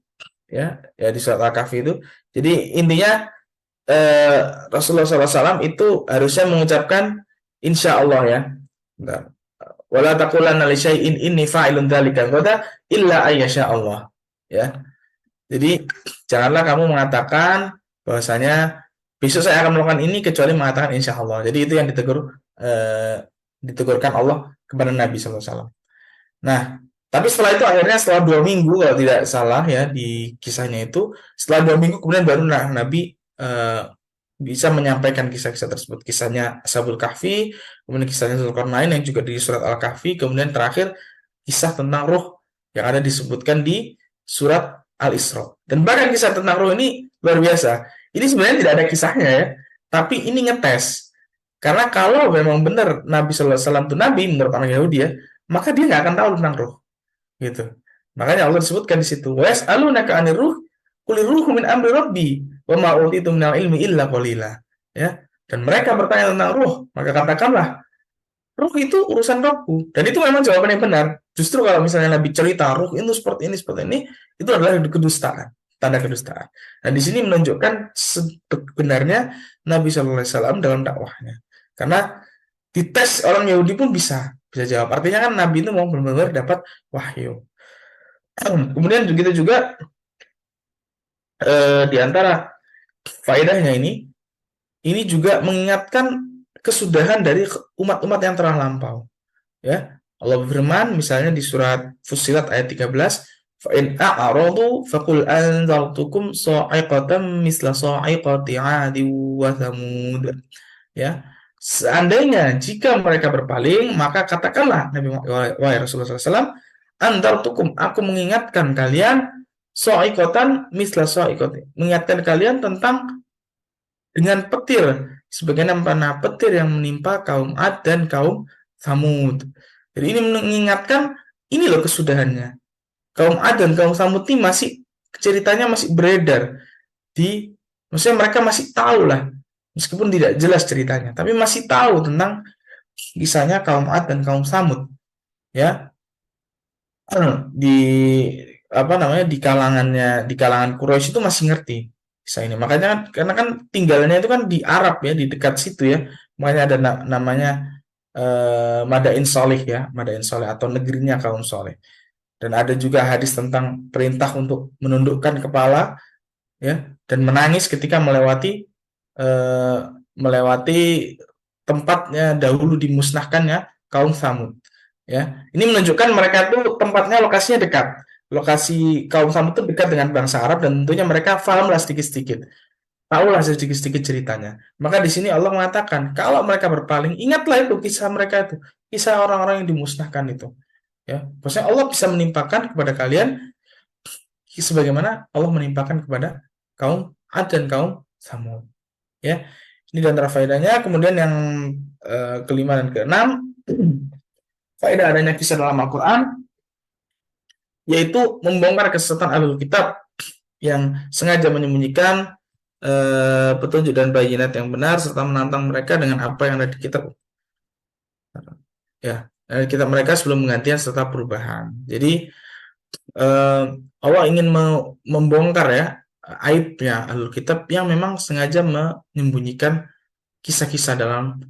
ya di surat Al-Kahfi itu. Jadi intinya Rasulullah SAW itu harusnya mengucapkan insya Allah ya. Bentar. Wala taqulanna li syai'in inni fa'ilun dzalika ghadan illa ayyasha Allah. Ya. Jadi janganlah kamu mengatakan bahwasanya besok saya akan melakukan ini kecuali mengatakan insya Allah. Jadi itu yang ditegurkan Allah kepada Nabi Sallallahu Alaihi Wasallam. Nah, tapi setelah itu akhirnya setelah 2 minggu kalau tidak salah ya di kisahnya itu, setelah 2 minggu kemudian baru Nabi bisa menyampaikan kisah-kisah tersebut. Kisahnya Ashabul Kahfi, kemudian kisahnya Zulkarnain yang juga di surat Al-Kahfi, kemudian terakhir kisah tentang ruh yang ada disebutkan di surat Al-Isra. Dan bahkan kisah tentang ruh ini luar biasa. Ini sebenarnya tidak ada kisahnya ya, tapi ini ngetes. Karena kalau memang benar Nabi Sallallahu Alaihi Wasallam itu Nabi menurut orang Yahudi ya, maka dia nggak akan tahu tentang ruh gitu. Makanya Allah sebutkan di situ, "Wa yas'alunaka 'anir ruh, qul ruhu min amri rabbi, wa ma utitu minal ilmi illa qalila." Ya. Dan mereka bertanya tentang ruh, maka katakanlah, ruh itu urusan Rabbku. Dan itu memang jawaban yang benar. Justru kalau misalnya Nabi cerita ruh itu seperti ini, itu adalah kedustaan, tanda kedustaan. Nah, di sini menunjukkan sebenarnya Nabi Shallallahu Alaihi Wasallam dalam dakwahnya. Karena dites orang Yahudi pun bisa jawab. Artinya kan Nabi itu mau benar-benar dapat wahyu. Kemudian begitu juga di antara faedahnya ini juga mengingatkan kesudahan dari umat-umat yang telah lampau. Ya, Allah berfirman misalnya di surat Fussilat ayat 13, fa in a'radu faqul anzartukum sa'iqatan misla sa'iqati 'adi wa thamud. Ya, seandainya jika mereka berpaling, maka katakanlah Nabi wahai Rasulullah SAW, anzartukum, aku mengingatkan kalian sa'iqatan misla sa'iqati, mengingatkan kalian tentang dengan petir sebagaimana petir yang menimpa kaum Ad dan kaum Samud. Jadi ini mengingatkan ini loh kesudahannya. Kaum Ad dan kaum Samud ini masih ceritanya masih beredar maksudnya mereka masih tahu lah meskipun tidak jelas ceritanya, tapi masih tahu tentang kisahnya kaum Ad dan kaum Samud. Ya, di apa namanya di kalangan Quraisy itu masih ngerti kisah ini. Makanya karena kan tinggalnya itu kan di Arab ya, di dekat situ ya. Makanya ada namanya Madain Solih ya, Madain Solih atau negerinya kaum Soleh. Dan ada juga hadis tentang perintah untuk menundukkan kepala ya dan menangis ketika eh, melewati tempatnya dahulu dimusnahkannya kaum Samud. Ya, ini menunjukkan mereka itu tempatnya lokasinya dekat. Lokasi kaum Samud itu dekat dengan bangsa Arab dan tentunya mereka fahamlah sedikit-sedikit. Tahulah sedikit-sedikit ceritanya. Maka di sini Allah mengatakan, kalau mereka berpaling, ingatlah itu kisah mereka itu, kisah orang-orang yang dimusnahkan itu. Ya, maksudnya Allah bisa menimpakan kepada kalian sebagaimana Allah menimpakan kepada kaum Ad dan kaum Samud. Ya, ini di antara faedahnya. Kemudian yang kelima dan keenam, faedah adanya kisah dalam Al-Quran, yaitu membongkar kesesatan ahlul kitab yang sengaja menyembunyikan petunjuk dan bayinat yang benar serta menantang mereka dengan apa yang ada di kitab ya kitab mereka sebelum penggantian serta perubahan. Jadi Allah ingin membongkar ya aibnya ahlul kitab yang memang sengaja menyembunyikan kisah-kisah dalam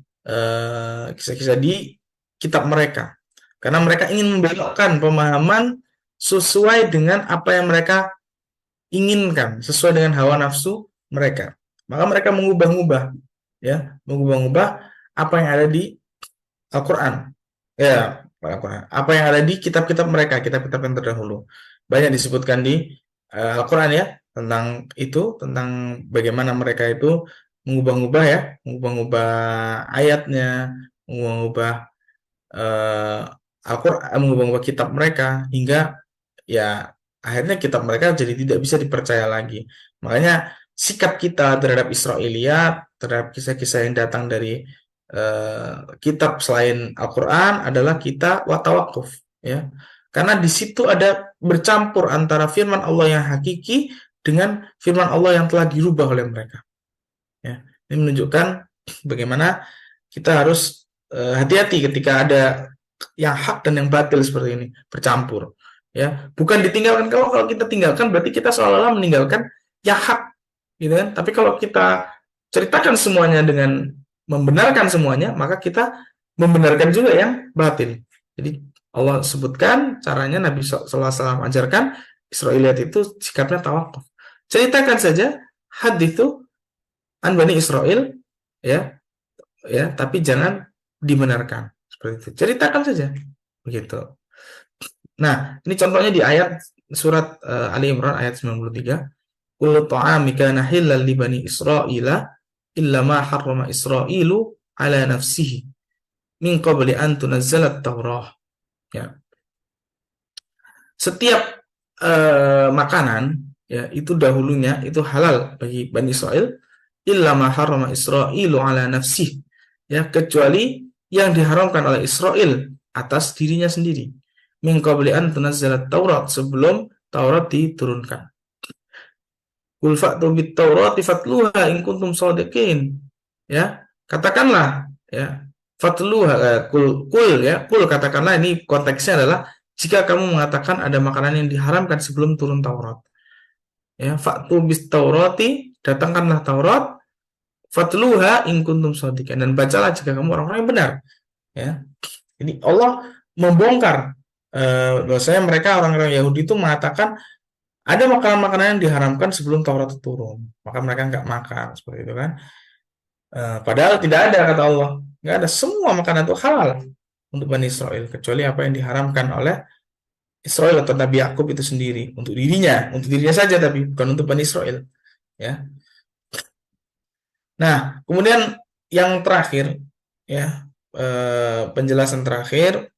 kisah-kisah di kitab mereka karena mereka ingin membelokkan pemahaman sesuai dengan apa yang mereka inginkan, sesuai dengan hawa nafsu mereka. Maka mereka mengubah-ubah ya, mengubah-ubah apa yang ada di Al-Qur'an. Ya, Al-Qur'an. Apa yang ada di kitab-kitab mereka, kitab-kitab yang terdahulu. Banyak disebutkan di Al-Qur'an ya tentang itu, tentang bagaimana mereka itu mengubah-ubah ya, mengubah-ubah ayatnya, mengubah Al-Qur'an, mengubah kitab mereka hingga ya akhirnya kitab mereka jadi tidak bisa dipercaya lagi. Makanya sikap kita terhadap Israiliyat, terhadap kisah-kisah yang datang dari kitab selain Al-Qur'an adalah kita watawakuf ya. Karena di situ ada bercampur antara firman Allah yang hakiki dengan firman Allah yang telah dirubah oleh mereka. Ya. Ini menunjukkan bagaimana kita harus hati-hati ketika ada yang hak dan yang batil seperti ini bercampur ya, bukan ditinggalkan. Kalau kita tinggalkan berarti kita seolah-olah meninggalkan yang hak gitu kan. Tapi kalau kita ceritakan semuanya dengan membenarkan semuanya, maka kita membenarkan juga yang batil. Jadi Allah sebutkan caranya Nabi sallallahu alaihi wasallam ajarkan Israiliyat itu sikapnya tawakuf. Ceritakan saja hadis itu an Bani Israel, ya, ya, tapi jangan dibenarkan. Seperti itu. Ceritakan saja. Begitu. Nah, ini contohnya di ayat surat Ali Imran ayat 93. Kullu ta'ami kana halal li bani Israila illa ma harrama Israilu ala nafsihi min qabli an tunazzalat Taurah. Ya. Setiap makanan ya itu dahulunya itu halal bagi Bani Israel illa ma harrama Israilu ala nafsihi, ya, kecuali yang diharamkan oleh Israel atas dirinya sendiri min qabli an tunazzalat Taurat, sebelum Taurat diturunkan. Qul fa'tu bit Taurati fatluha in kuntum shadiqin. Ya, katakanlah ya. Fatluha kul ya, kul katakanlah, ini konteksnya adalah jika kamu mengatakan ada makanan yang diharamkan sebelum turun Taurat. Ya, fa'tu bit Taurati, datangkanlah Taurat, fatluha in kuntum shadiqin, dan bacalah jika kamu orang-orang yang benar. Ya. Ini Allah membongkar bahwasanya mereka orang-orang Yahudi itu mengatakan ada makanan-makanan yang diharamkan sebelum Taurat turun, maka mereka nggak makan, seperti itu kan. Padahal tidak ada, kata Allah, nggak ada, semua makanan itu halal untuk Bani Israel, kecuali apa yang diharamkan oleh Israel atau Nabi Yakub itu sendiri, untuk dirinya saja, tapi bukan untuk Bani Israel. Ya. Nah, kemudian yang terakhir, ya, penjelasan terakhir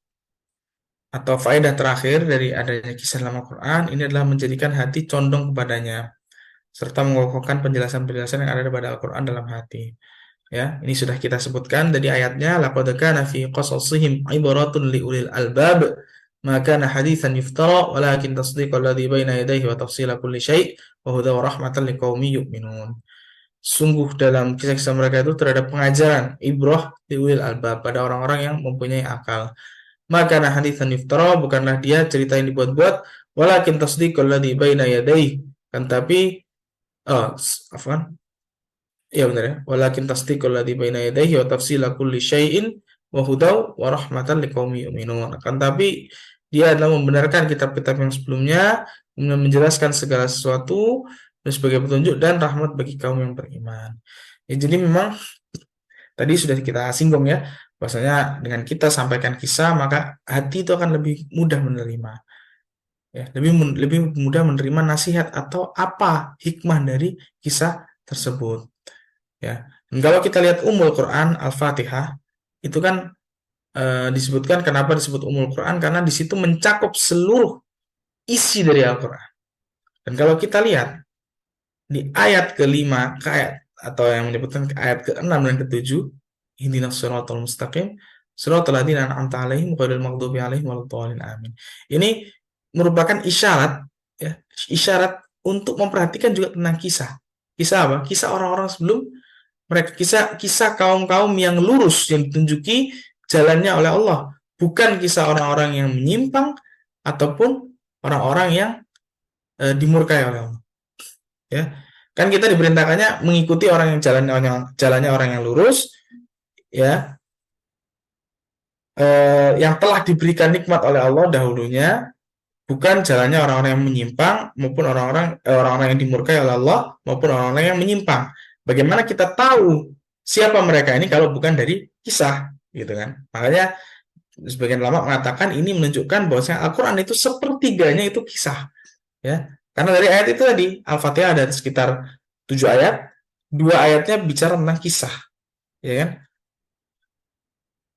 atau faedah terakhir dari adanya kisah dalam Al-Quran ini adalah menjadikan hati condong kepadanya, serta mengokohkan penjelasan-penjelasan yang ada pada Al-Quran dalam hati. Ya, ini sudah kita sebutkan dari ayatnya, laqad kana fi qasasihim ibratun liulil albab ma kana haditsan yuftara walakin tasdiqal ladzi baina yadayhi wa tafsila kulli syai' wa hudan wa rahmatan liqaumin yu'minun. Sungguh dalam kisah-kisah mereka itu terhadap pengajaran ibrah liulil albab, pada orang-orang yang mempunyai akal. Maka nah haditsan yuftara, bukanlah dia cerita yang dibuat-buat, walakin tasdiqal ladzi baina yadayhi, kan tapi afwan, ya benar ya. Walakin tasdiqul ladzi baina yadayhi wa tafsila kulli syai'in wa hudaw wa rahmatan liqaumin yu'minun. Akan tapi dia adalah membenarkan kitab-kitab yang sebelumnya, kemudian menjelaskan segala sesuatu dan sebagai petunjuk dan rahmat bagi kaum yang beriman. Ya, jadi memang tadi sudah kita singgung ya, bahwasanya dengan kita sampaikan kisah maka hati itu akan lebih mudah menerima. Ya, lebih mudah menerima nasihat atau apa hikmah dari kisah tersebut. Ya. Dan kalau kita lihat Ummul Quran Al-Fatihah itu kan disebutkan, kenapa disebut Ummul Quran, karena di situ mencakup seluruh isi dari Al-Quran. Dan kalau kita lihat di ayat ke-5 ke ayat, atau yang menyebutkan ke ayat ke-6 dan ke-7, ihdinas siratal mustaqim siratal ladzina an'amta 'alaihim ghairil maghdubi 'alaihim waladdallin amin. Ini merupakan isyarat, ya, isyarat untuk memperhatikan juga tentang kisah. Kisah apa? Kisah orang-orang sebelum mereka, kisah kaum-kaum yang lurus, yang ditunjuki jalannya oleh Allah, bukan kisah orang-orang yang menyimpang ataupun orang-orang yang dimurkai oleh Allah. Ya, kan kita diperintahkannya mengikuti orang yang jalannya orang yang lurus, ya, yang telah diberikan nikmat oleh Allah dahulunya, bukan jalannya orang-orang yang menyimpang maupun orang-orang yang dimurkai oleh Allah maupun orang-orang yang menyimpang. Bagaimana kita tahu siapa mereka ini kalau bukan dari kisah, gitu kan? Makanya sebagian ulama mengatakan ini menunjukkan bahwasanya Al-Quran itu sepertiganya itu kisah, ya. Karena dari ayat itu tadi, Al-Fatihah ada sekitar 7 ayat, 2 ayatnya bicara tentang kisah, ya kan?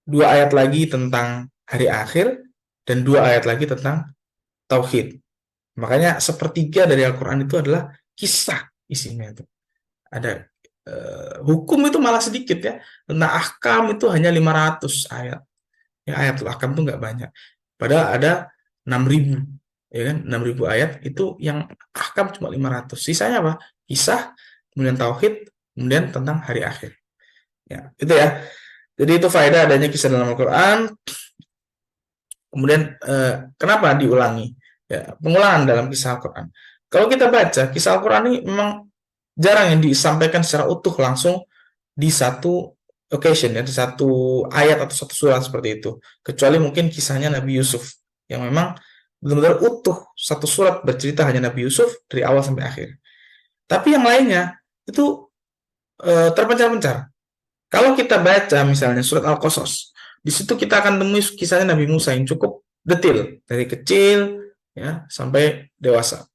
2 ayat lagi tentang hari akhir dan 2 ayat lagi tentang tauhid. Makanya sepertiga dari Al-Quran itu adalah kisah isinya itu. Ada hukum itu malah sedikit ya. Tentang ahkam itu hanya 500 ayat. Ya, ayatul ahkam itu nggak banyak. Padahal ada 6.000, ya kan? 6.000 ayat itu yang ahkam cuma 500. Sisanya apa? Kisah, kemudian tauhid, kemudian tentang hari akhir. Ya, itu ya. Jadi itu faedah adanya kisah dalam Al-Quran. Kemudian kenapa diulangi? Ya, pengulangan dalam kisah Al-Quran. Kalau kita baca kisah Al-Quran ini memang jarang yang disampaikan secara utuh langsung di satu occasion, ya, di satu ayat atau satu surat seperti itu. Kecuali mungkin kisahnya Nabi Yusuf yang memang benar-benar utuh satu surat bercerita hanya Nabi Yusuf dari awal sampai akhir. Tapi yang lainnya itu terpencar-pencar. Kalau kita baca misalnya surat Al-Qasas, di situ kita akan temui kisahnya Nabi Musa yang cukup detail dari kecil ya sampai dewasa.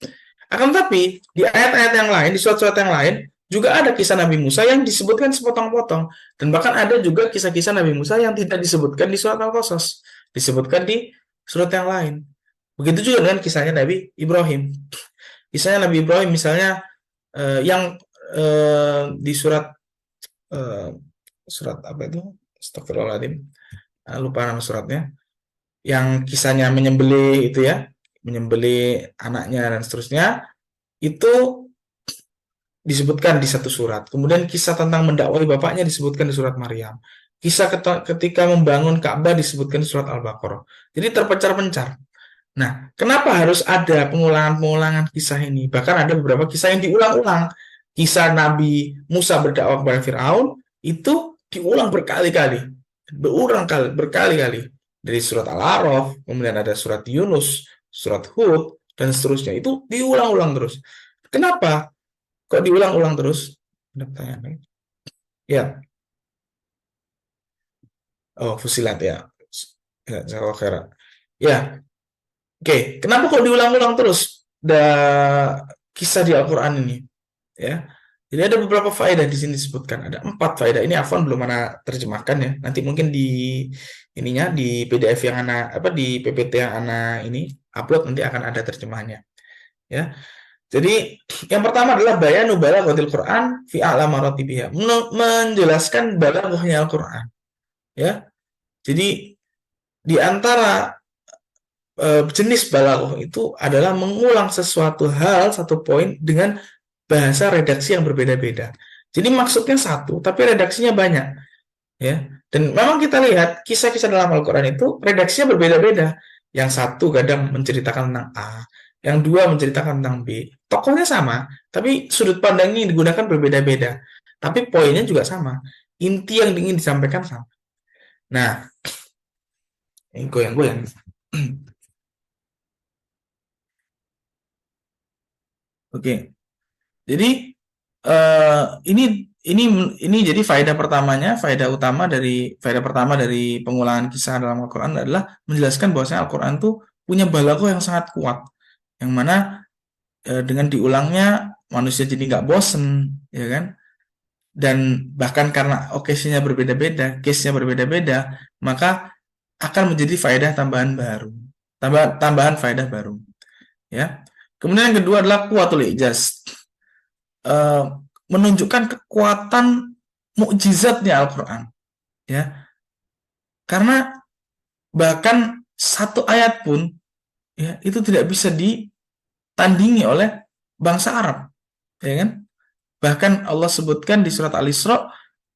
Akan tapi di ayat-ayat yang lain, di surat-surat yang lain juga ada kisah Nabi Musa yang disebutkan sepotong-potong, dan bahkan ada juga kisah-kisah Nabi Musa yang tidak disebutkan di surat Al-Qasas, disebutkan di surat yang lain. Begitu juga dengan kisahnya Nabi Ibrahim. Kisahnya Nabi Ibrahim misalnya yang di eh, surat apa itu? Astagfirullahaladzim, lupa nama suratnya. Yang kisahnya menyembelih itu ya, menyembelih anaknya dan seterusnya, itu disebutkan di satu surat. Kemudian kisah tentang mendakwai bapaknya disebutkan di surat Maryam. Kisah ketika membangun Ka'bah disebutkan di surat Al-Baqarah. Jadi terpencar-pencar. Nah, kenapa harus ada pengulangan-pengulangan kisah ini? Bahkan ada beberapa kisah yang diulang-ulang. Kisah Nabi Musa berdakwah kepada Firaun itu diulang berkali-kali, berkali-kali. Dari surat Al-A'raf, kemudian ada surat Yunus, surat Hud, dan seterusnya. Itu diulang-ulang terus. Kenapa? Kok diulang-ulang terus? Ada pertanyaan lagi? Ya, oh Fusilat ya. Ya, Jazakallahu Ya, oke. Kenapa kok diulang-ulang terus kisah di Al-Quran ini? Ya, jadi ada beberapa faedah di sini disebutkan. Ada 4 faedah. Ini Afwan belum mana terjemahkan ya. Nanti mungkin di ininya di PDF yang ana apa di PPT yang ana ini upload nanti akan ada terjemahannya. Ya. Jadi yang pertama adalah bayanu balaghatil Quran fi a'la maratibiha. Menjelaskan balaghahnya Al-Quran. Ya. Jadi di antara jenis balaghah itu adalah mengulang sesuatu hal, satu poin dengan bahasa redaksi yang berbeda-beda. Jadi maksudnya satu, tapi redaksinya banyak, ya. Dan memang kita lihat kisah-kisah dalam Al-Quran itu redaksinya berbeda-beda. Yang satu kadang menceritakan tentang A, yang dua menceritakan tentang B. Tokohnya sama, tapi sudut pandangnya yang digunakan berbeda-beda. Tapi poinnya juga sama. Inti yang ingin disampaikan sama. Nah, ini goyang-goyang. Oke. Jadi ini ini jadi faedah pertama dari pengulangan kisah dalam Al-Qur'an adalah menjelaskan bahwasanya Al-Qur'an itu punya balaghah yang sangat kuat. Yang mana dengan diulangnya manusia jadi nggak bosen, ya kan? Dan bahkan karena occasion-nya berbeda-beda, case-nya berbeda-beda, maka akan menjadi faedah tambahan baru. Tambahan faedah baru, ya. Kemudian yang kedua adalah kuatul ijaz. eh, menunjukkan kekuatan mukjizatnya Al-Quran, ya, karena bahkan satu ayat pun ya itu tidak bisa ditandingi oleh bangsa Arab, ya kan. Bahkan Allah sebutkan di surat Al-Isra,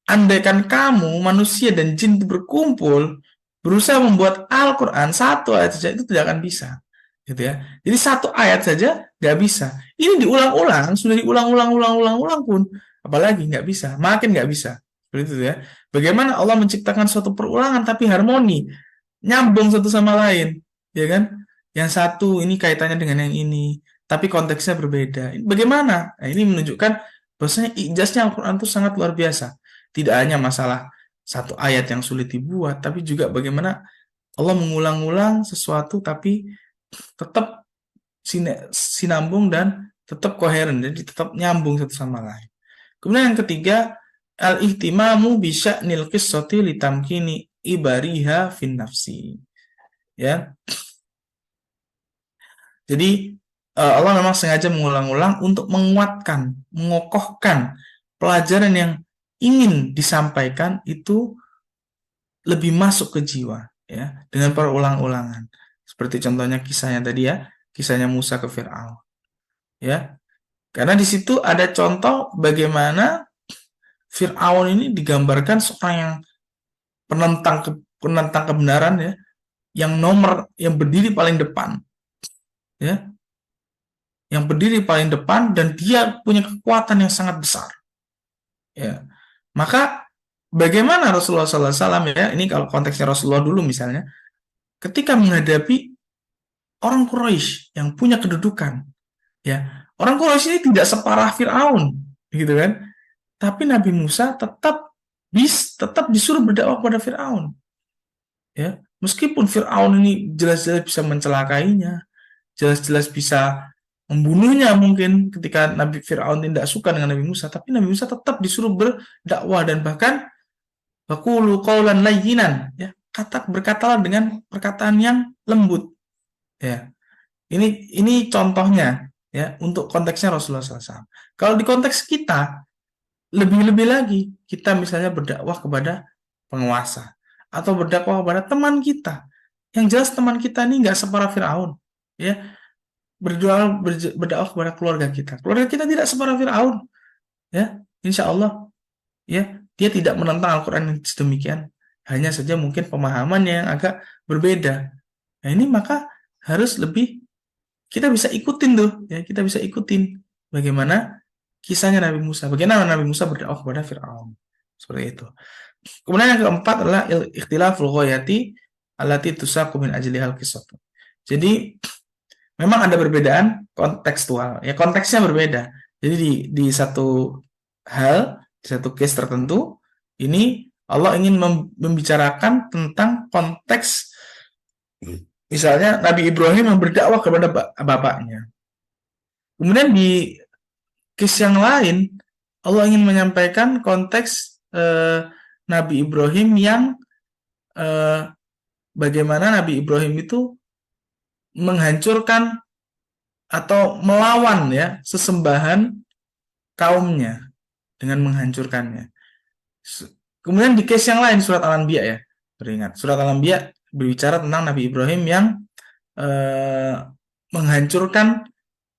andaikan kamu manusia dan jin berkumpul berusaha membuat Al-Quran satu ayat saja itu tidak akan bisa, gitu ya. Jadi satu ayat saja nggak bisa. Ini diulang-ulang, sudah diulang-ulang pun, apalagi nggak bisa, makin nggak bisa. Seperti itu ya. Bagaimana Allah menciptakan suatu perulangan tapi harmoni, nyambung satu sama lain, ya kan? Yang satu ini kaitannya dengan yang ini, tapi konteksnya berbeda. Bagaimana? Nah, ini menunjukkan bahwasanya ijaznya Al-Quran itu sangat luar biasa. Tidak hanya masalah satu ayat yang sulit dibuat, tapi juga bagaimana Allah mengulang-ulang sesuatu tapi tetap sinambung dan tetap koheren, jadi tetap nyambung satu sama lain. Kemudian yang ketiga, al-ihtimamu bisa nil qissati litamkini ibariha fin nafsi. Ya. Jadi Allah memang sengaja mengulang-ulang untuk menguatkan, mengokohkan pelajaran yang ingin disampaikan itu lebih masuk ke jiwa, ya, dengan perulang-ulangan. Seperti contohnya kisahnya tadi ya, kisahnya Musa ke Firaun, ya. Karena di situ ada contoh bagaimana Firaun ini digambarkan seorang yang penentang kebenaran, ya, yang berdiri paling depan, ya, yang berdiri paling depan dan dia punya kekuatan yang sangat besar, ya. Maka bagaimana Rasulullah SAW, ya, ini kalau konteksnya Rasulullah dulu misalnya, ketika menghadapi orang Quraisy yang punya kedudukan, ya, orang Quraisy ini tidak separah Firaun, gitu kan? Tapi Nabi Musa tetap disuruh berdakwah kepada Firaun. Ya, meskipun Firaun ini jelas-jelas bisa mencelakainya, jelas-jelas bisa membunuhnya mungkin ketika Nabi Firaun tidak suka dengan Nabi Musa, tapi Nabi Musa tetap disuruh berdakwah dan bahkan waqulu qaulan layyinan, ya, berkatalah dengan perkataan yang lembut, ya. Ini contohnya, ya, untuk konteksnya Rasulullah SAW. Kalau di konteks kita, lebih-lebih lagi, kita misalnya berdakwah kepada penguasa atau berdakwah kepada teman kita. Yang jelas teman kita ini nggak separah Firaun, ya. Berdakwah kepada keluarga kita. Keluarga kita tidak separah Firaun, ya. Insya Allah, ya, dia tidak menentang Al-Quran yang sedemikian. Hanya saja mungkin pemahamannya yang agak berbeda. Nah, ini maka harus lebih kita bisa ikutin tuh, ya, kita bisa ikutin bagaimana kisahnya Nabi Musa, bagaimana Nabi Musa berdakwah kepada Firaun, seperti itu. Kemudian yang keempat adalah ikhtilaful ghayati allati tusaqu min ajlihal qissah. Jadi memang ada perbedaan kontekstual, ya, konteksnya berbeda. Jadi di satu hal, di satu case tertentu, ini Allah ingin membicarakan tentang konteks, misalnya Nabi Ibrahim yang berdakwah kepada bapaknya. Kemudian di case yang lain, Allah ingin menyampaikan konteks Nabi Ibrahim yang bagaimana Nabi Ibrahim itu menghancurkan atau melawan, ya, sesembahan kaumnya dengan menghancurkannya. Kemudian di case yang lain surat Al-Anbiya, ya, beringat surat Al-Anbiya berbicara tentang Nabi Ibrahim yang menghancurkan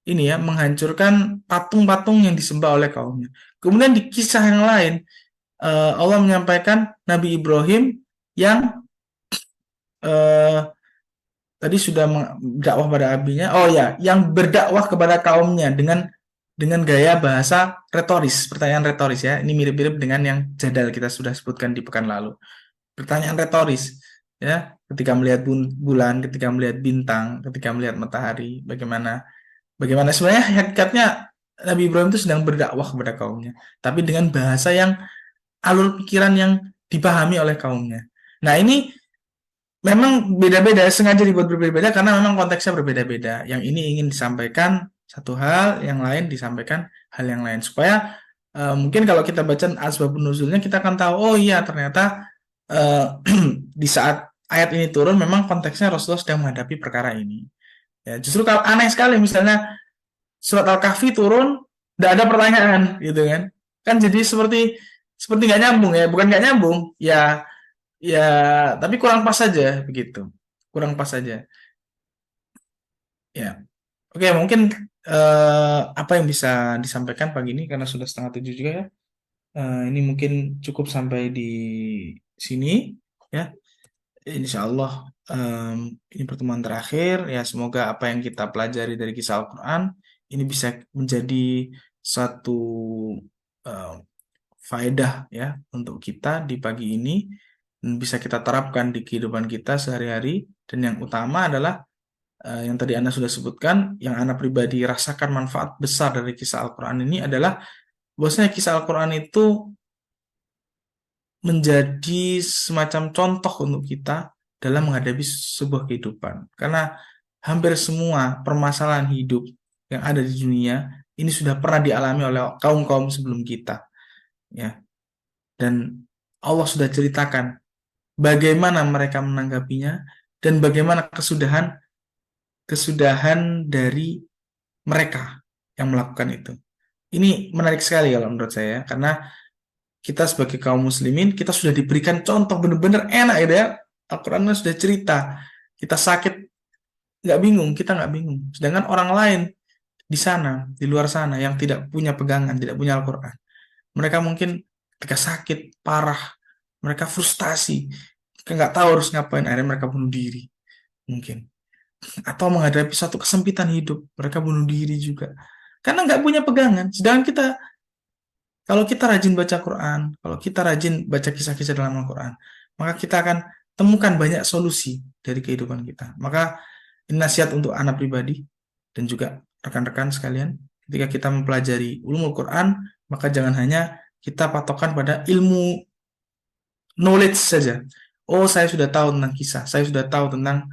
ini, ya, menghancurkan patung-patung yang disembah oleh kaumnya. Kemudian di kisah yang lain Allah menyampaikan Nabi Ibrahim yang tadi sudah berdakwah pada abinya. Oh ya, yang berdakwah kepada kaumnya dengan gaya bahasa retoris, pertanyaan retoris, ya. Ini mirip-mirip dengan yang jadal kita sudah sebutkan di pekan lalu. Pertanyaan retoris, ya, ketika melihat bulan, ketika melihat bintang, ketika melihat matahari, bagaimana sebenarnya hakikatnya Nabi Ibrahim itu sedang berdakwah kepada kaumnya, tapi dengan bahasa yang alur pikiran yang dipahami oleh kaumnya. Nah, ini memang beda-beda, sengaja dibuat berbeda-beda karena memang konteksnya berbeda-beda. Yang ini ingin disampaikan satu hal, yang lain disampaikan hal yang lain. Supaya mungkin kalau kita baca asbabun nuzulnya, kita akan tahu, oh iya, ternyata di saat ayat ini turun, memang konteksnya Rasulullah sedang menghadapi perkara ini. Ya, justru kalau aneh sekali, misalnya surat Al-Kahfi turun, tidak ada pertanyaan, gitu kan? Kan jadi seperti nggak nyambung, ya, bukan nggak nyambung, ya. Ya, tapi kurang pas saja begitu. Kurang pas saja. Ya. Oke, mungkin apa yang bisa disampaikan pagi ini karena sudah 6:30 juga, ya. Ini mungkin cukup sampai di sini, ya. Insya Allah ini pertemuan terakhir, ya. Semoga apa yang kita pelajari dari kisah Al-Quran ini bisa menjadi satu eh, faedah, ya, untuk kita di pagi ini dan bisa kita terapkan di kehidupan kita sehari-hari. Dan yang utama adalah yang tadi Anda sudah sebutkan, yang Anda pribadi rasakan manfaat besar dari kisah Al-Quran ini adalah bahwasanya kisah Al-Quran itu menjadi semacam contoh untuk kita dalam menghadapi sebuah kehidupan. Karena hampir semua permasalahan hidup yang ada di dunia ini sudah pernah dialami oleh kaum-kaum sebelum kita, ya. Dan Allah sudah ceritakan bagaimana mereka menanggapinya dan bagaimana kesudahan dari mereka yang melakukan itu. Ini menarik sekali kalau menurut saya, karena kita sebagai kaum muslimin, kita sudah diberikan contoh benar-benar enak, ya. Al-Quran sudah cerita. Kita sakit nggak bingung, kita nggak bingung. Sedangkan orang lain di sana, di luar sana, yang tidak punya pegangan, tidak punya Al-Quran, mereka mungkin ketika sakit parah, mereka frustasi, mereka nggak tahu harus ngapain, akhirnya mereka bunuh diri mungkin, atau menghadapi satu kesempitan hidup, mereka bunuh diri juga karena nggak punya pegangan. Sedangkan kita, kalau kita rajin baca Quran, kalau kita rajin baca kisah-kisah dalam Al-Quran, maka kita akan temukan banyak solusi dari kehidupan kita. Maka ini nasihat untuk anak pribadi dan juga rekan-rekan sekalian, ketika kita mempelajari ulumul Quran, maka jangan hanya kita patokan pada ilmu knowledge saja. Oh, saya sudah tahu tentang kisah, saya sudah tahu tentang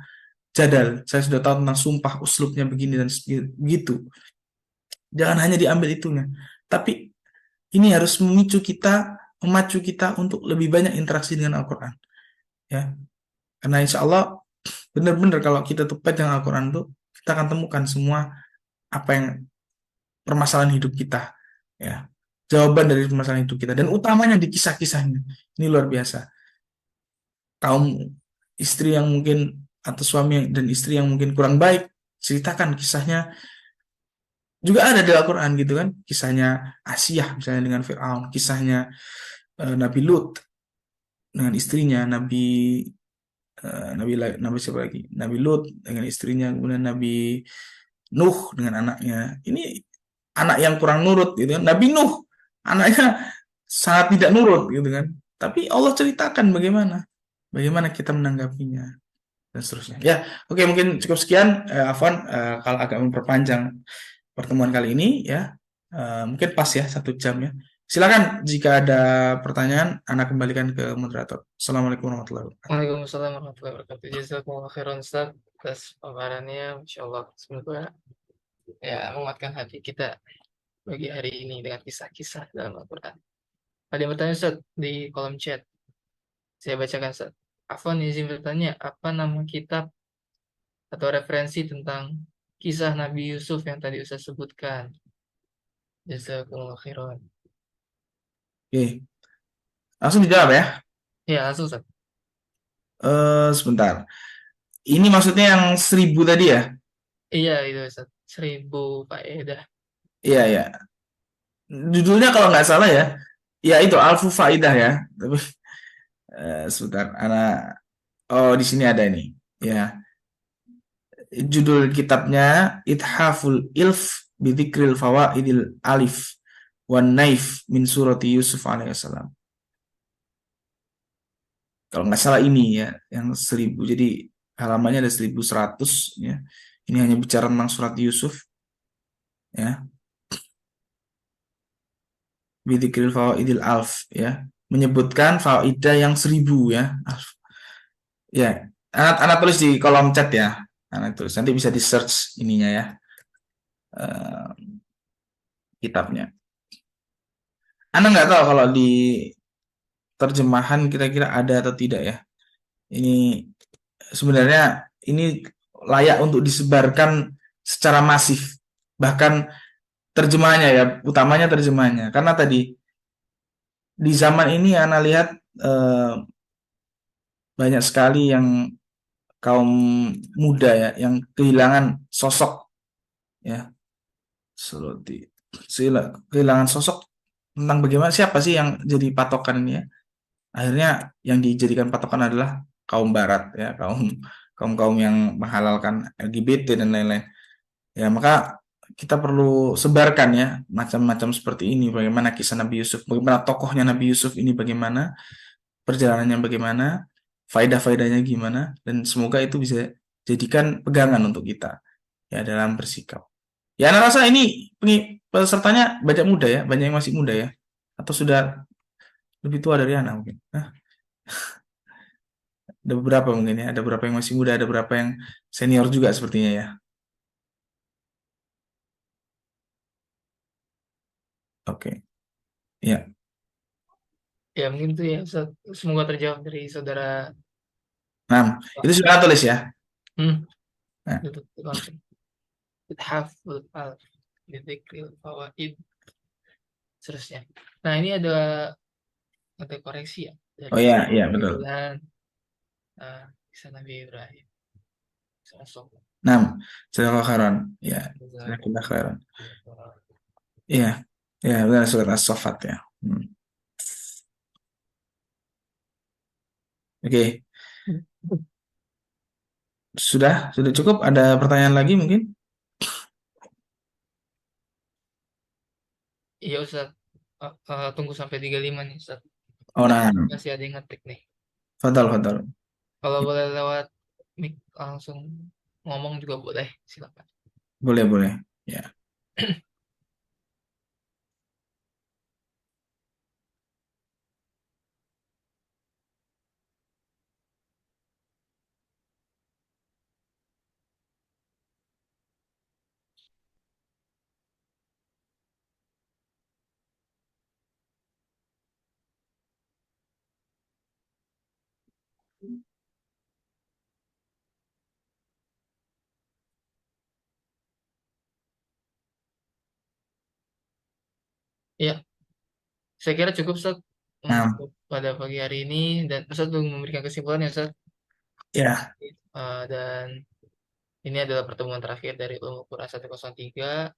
jadal, saya sudah tahu tentang sumpah, uslubnya begini dan begitu. Jangan hanya diambil itunya, tapi ini harus memacu kita untuk lebih banyak interaksi dengan Al-Quran. Ya, karena insya Allah benar-benar kalau kita tuh pegang Al-Quran tuh kita akan temukan semua apa yang permasalahan hidup kita, ya, jawaban dari permasalahan hidup kita dan utamanya di kisah-kisahnya. Ini luar biasa. Kaum istri yang mungkin atau suami dan istri yang mungkin kurang baik, ceritakan kisahnya juga ada di Al-Quran gitu kan, kisahnya Asiyah misalnya dengan Fir'aun, kisahnya Nabi Lut dengan istrinya, Nabi siapa lagi, Nabi Lut dengan istrinya, kemudian Nabi Nuh dengan anaknya. Ini anak yang kurang nurut gitu kan, Nabi Nuh anaknya sangat tidak nurut gitu kan, tapi Allah ceritakan bagaimana kita menanggapinya dan seterusnya. Ya, oke, mungkin cukup sekian, Afwan, kalau agak memperpanjang pertemuan kali ini ya. Mungkin pas ya 1 jam ya. Silakan jika ada pertanyaan, Anda kembalikan ke moderator. Assalamualaikum warahmatullahi wabarakatuh. Waalaikumsalam warahmatullahi wabarakatuh. Jazakumullah khairan Ustaz atas paparannya. Masya Allah. Semoga ya menguatkan hati kita bagi hari ini dengan kisah-kisah dalam Al-Quran. Ada yang bertanya Ustaz di kolom chat. Saya bacakan Ustaz. Afwan izin bertanya, apa nama kitab atau referensi tentang kisah Nabi Yusuf yang tadi Ustaz sebutkan? Jazakumullah khairan. Oke, langsung dijawab ya. Ya, langsung Ustaz. Sebentar. Ini maksudnya yang 1.000 tadi ya? Iya, itu Ustaz. 1000 faedah. Iya, iya. Judulnya kalau nggak salah ya, ya itu Alfu Faidah ya. Tapi sebentar, oh di sini ada ini. Ya, judul kitabnya Ithaful Ilf Bidzikril Fawaidil Alif wan Naif min surati Yusuf alaihissalam. Kalau nggak salah ini ya, yang 1.000. Jadi halamannya ada 1.100 ya. Ini hanya bicara tentang surat Yusuf ya. Bidzikril Fawaidil Alf ya. Menyebutkan faidah yang 1.000 ya. Alf. Ya, anak tulis di kolom chat ya. Anak tulis. Nanti bisa di search ininya ya, eh, kitabnya. Anda nggak tahu kalau di terjemahan kira-kira ada atau tidak ya. Ini sebenarnya ini layak untuk disebarkan secara masif. Bahkan terjemahannya ya, utamanya terjemahannya. Karena tadi di zaman ini Anda lihat eh, banyak sekali yang kaum muda ya yang kehilangan sosok ya, seperti kehilangan sosok tentang bagaimana siapa sih yang jadi patokan ini ya. Akhirnya yang dijadikan patokan adalah kaum barat ya, kaum yang menghalalkan LGBT dan lain-lain. Ya, maka kita perlu sebarkan ya macam-macam seperti ini, bagaimana kisah Nabi Yusuf, bagaimana tokohnya Nabi Yusuf ini, bagaimana perjalanannya, bagaimana faedah-faedahnya gimana, dan semoga itu bisa jadikan pegangan untuk kita ya dalam bersikap. Ya, Anda rasa ini pesertanya banyak muda ya, banyak yang masih muda ya, atau sudah lebih tua dari Anda mungkin? Hah? Ada beberapa mungkin ya, ada beberapa yang masih muda, ada beberapa yang senior juga sepertinya ya. Oke, ya. Ya, mungkin itu ya Ustaz. Semoga terjawab dari saudara. Nah, itu sudah tulis ya. Hmm, Nah, itu langsung. Ithaful Alf. Bidzikril Fawaid. Seterusnya. Nah, ini ada koreksi ya oh dari ya, iya betul. bulan kisah Nabi Ibrahim. Sosok. Nah, jazakallahu khairan. Ya, jazakallahu khairan. Iya, ya benar surat As-Saffat ya. Hmm. Oke, sudah cukup. Ada pertanyaan lagi mungkin? Iya Ustaz. Tunggu sampai 35 nih Ustaz. Oh, nah, Masih ada yang ngetik nih. fadal, fadal. Kalau boleh lewat mic langsung ngomong juga boleh. Silakan. Boleh, boleh. Ya. Ya, saya kira cukup Ustaz Nah, untuk pada pagi hari ini dan Ustaz belum memberikan kesimpulan ya Ustaz. ya, Dan ini adalah pertemuan terakhir dari Ulumul Quran 103.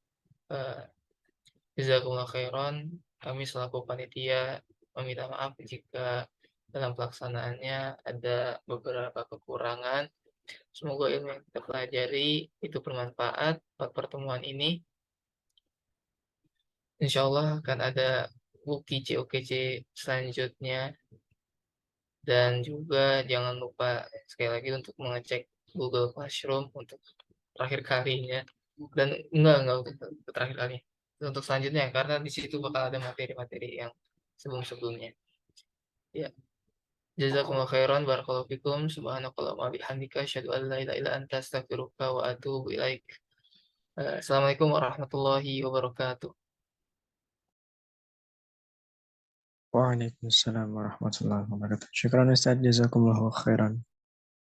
Eh, Jazakumullah khairan. Kami selaku panitia meminta maaf jika dalam pelaksanaannya ada beberapa kekurangan. Semoga ilmu yang kita pelajari itu bermanfaat pada pertemuan ini. Insya Allah akan ada bukti COKC selanjutnya. Dan juga jangan lupa sekali lagi untuk mengecek Google Classroom untuk terakhir kalinya. Dan enggak untuk terakhir kalinya. Untuk selanjutnya karena di situ bakal ada materi-materi yang sebelum-sebelumnya. Ya, jazakumullah khairan barakallahu fikum subhanakallahumma bihamdika asyhadu an la ilaha illa anta astaghfiruka wa atubu ilaik. Assalamualaikum warahmatullahi wabarakatuh. Waalaikumsalam warahmatullahi wabarakatuh. Syukran Ustaz, jazakumullahu khairan.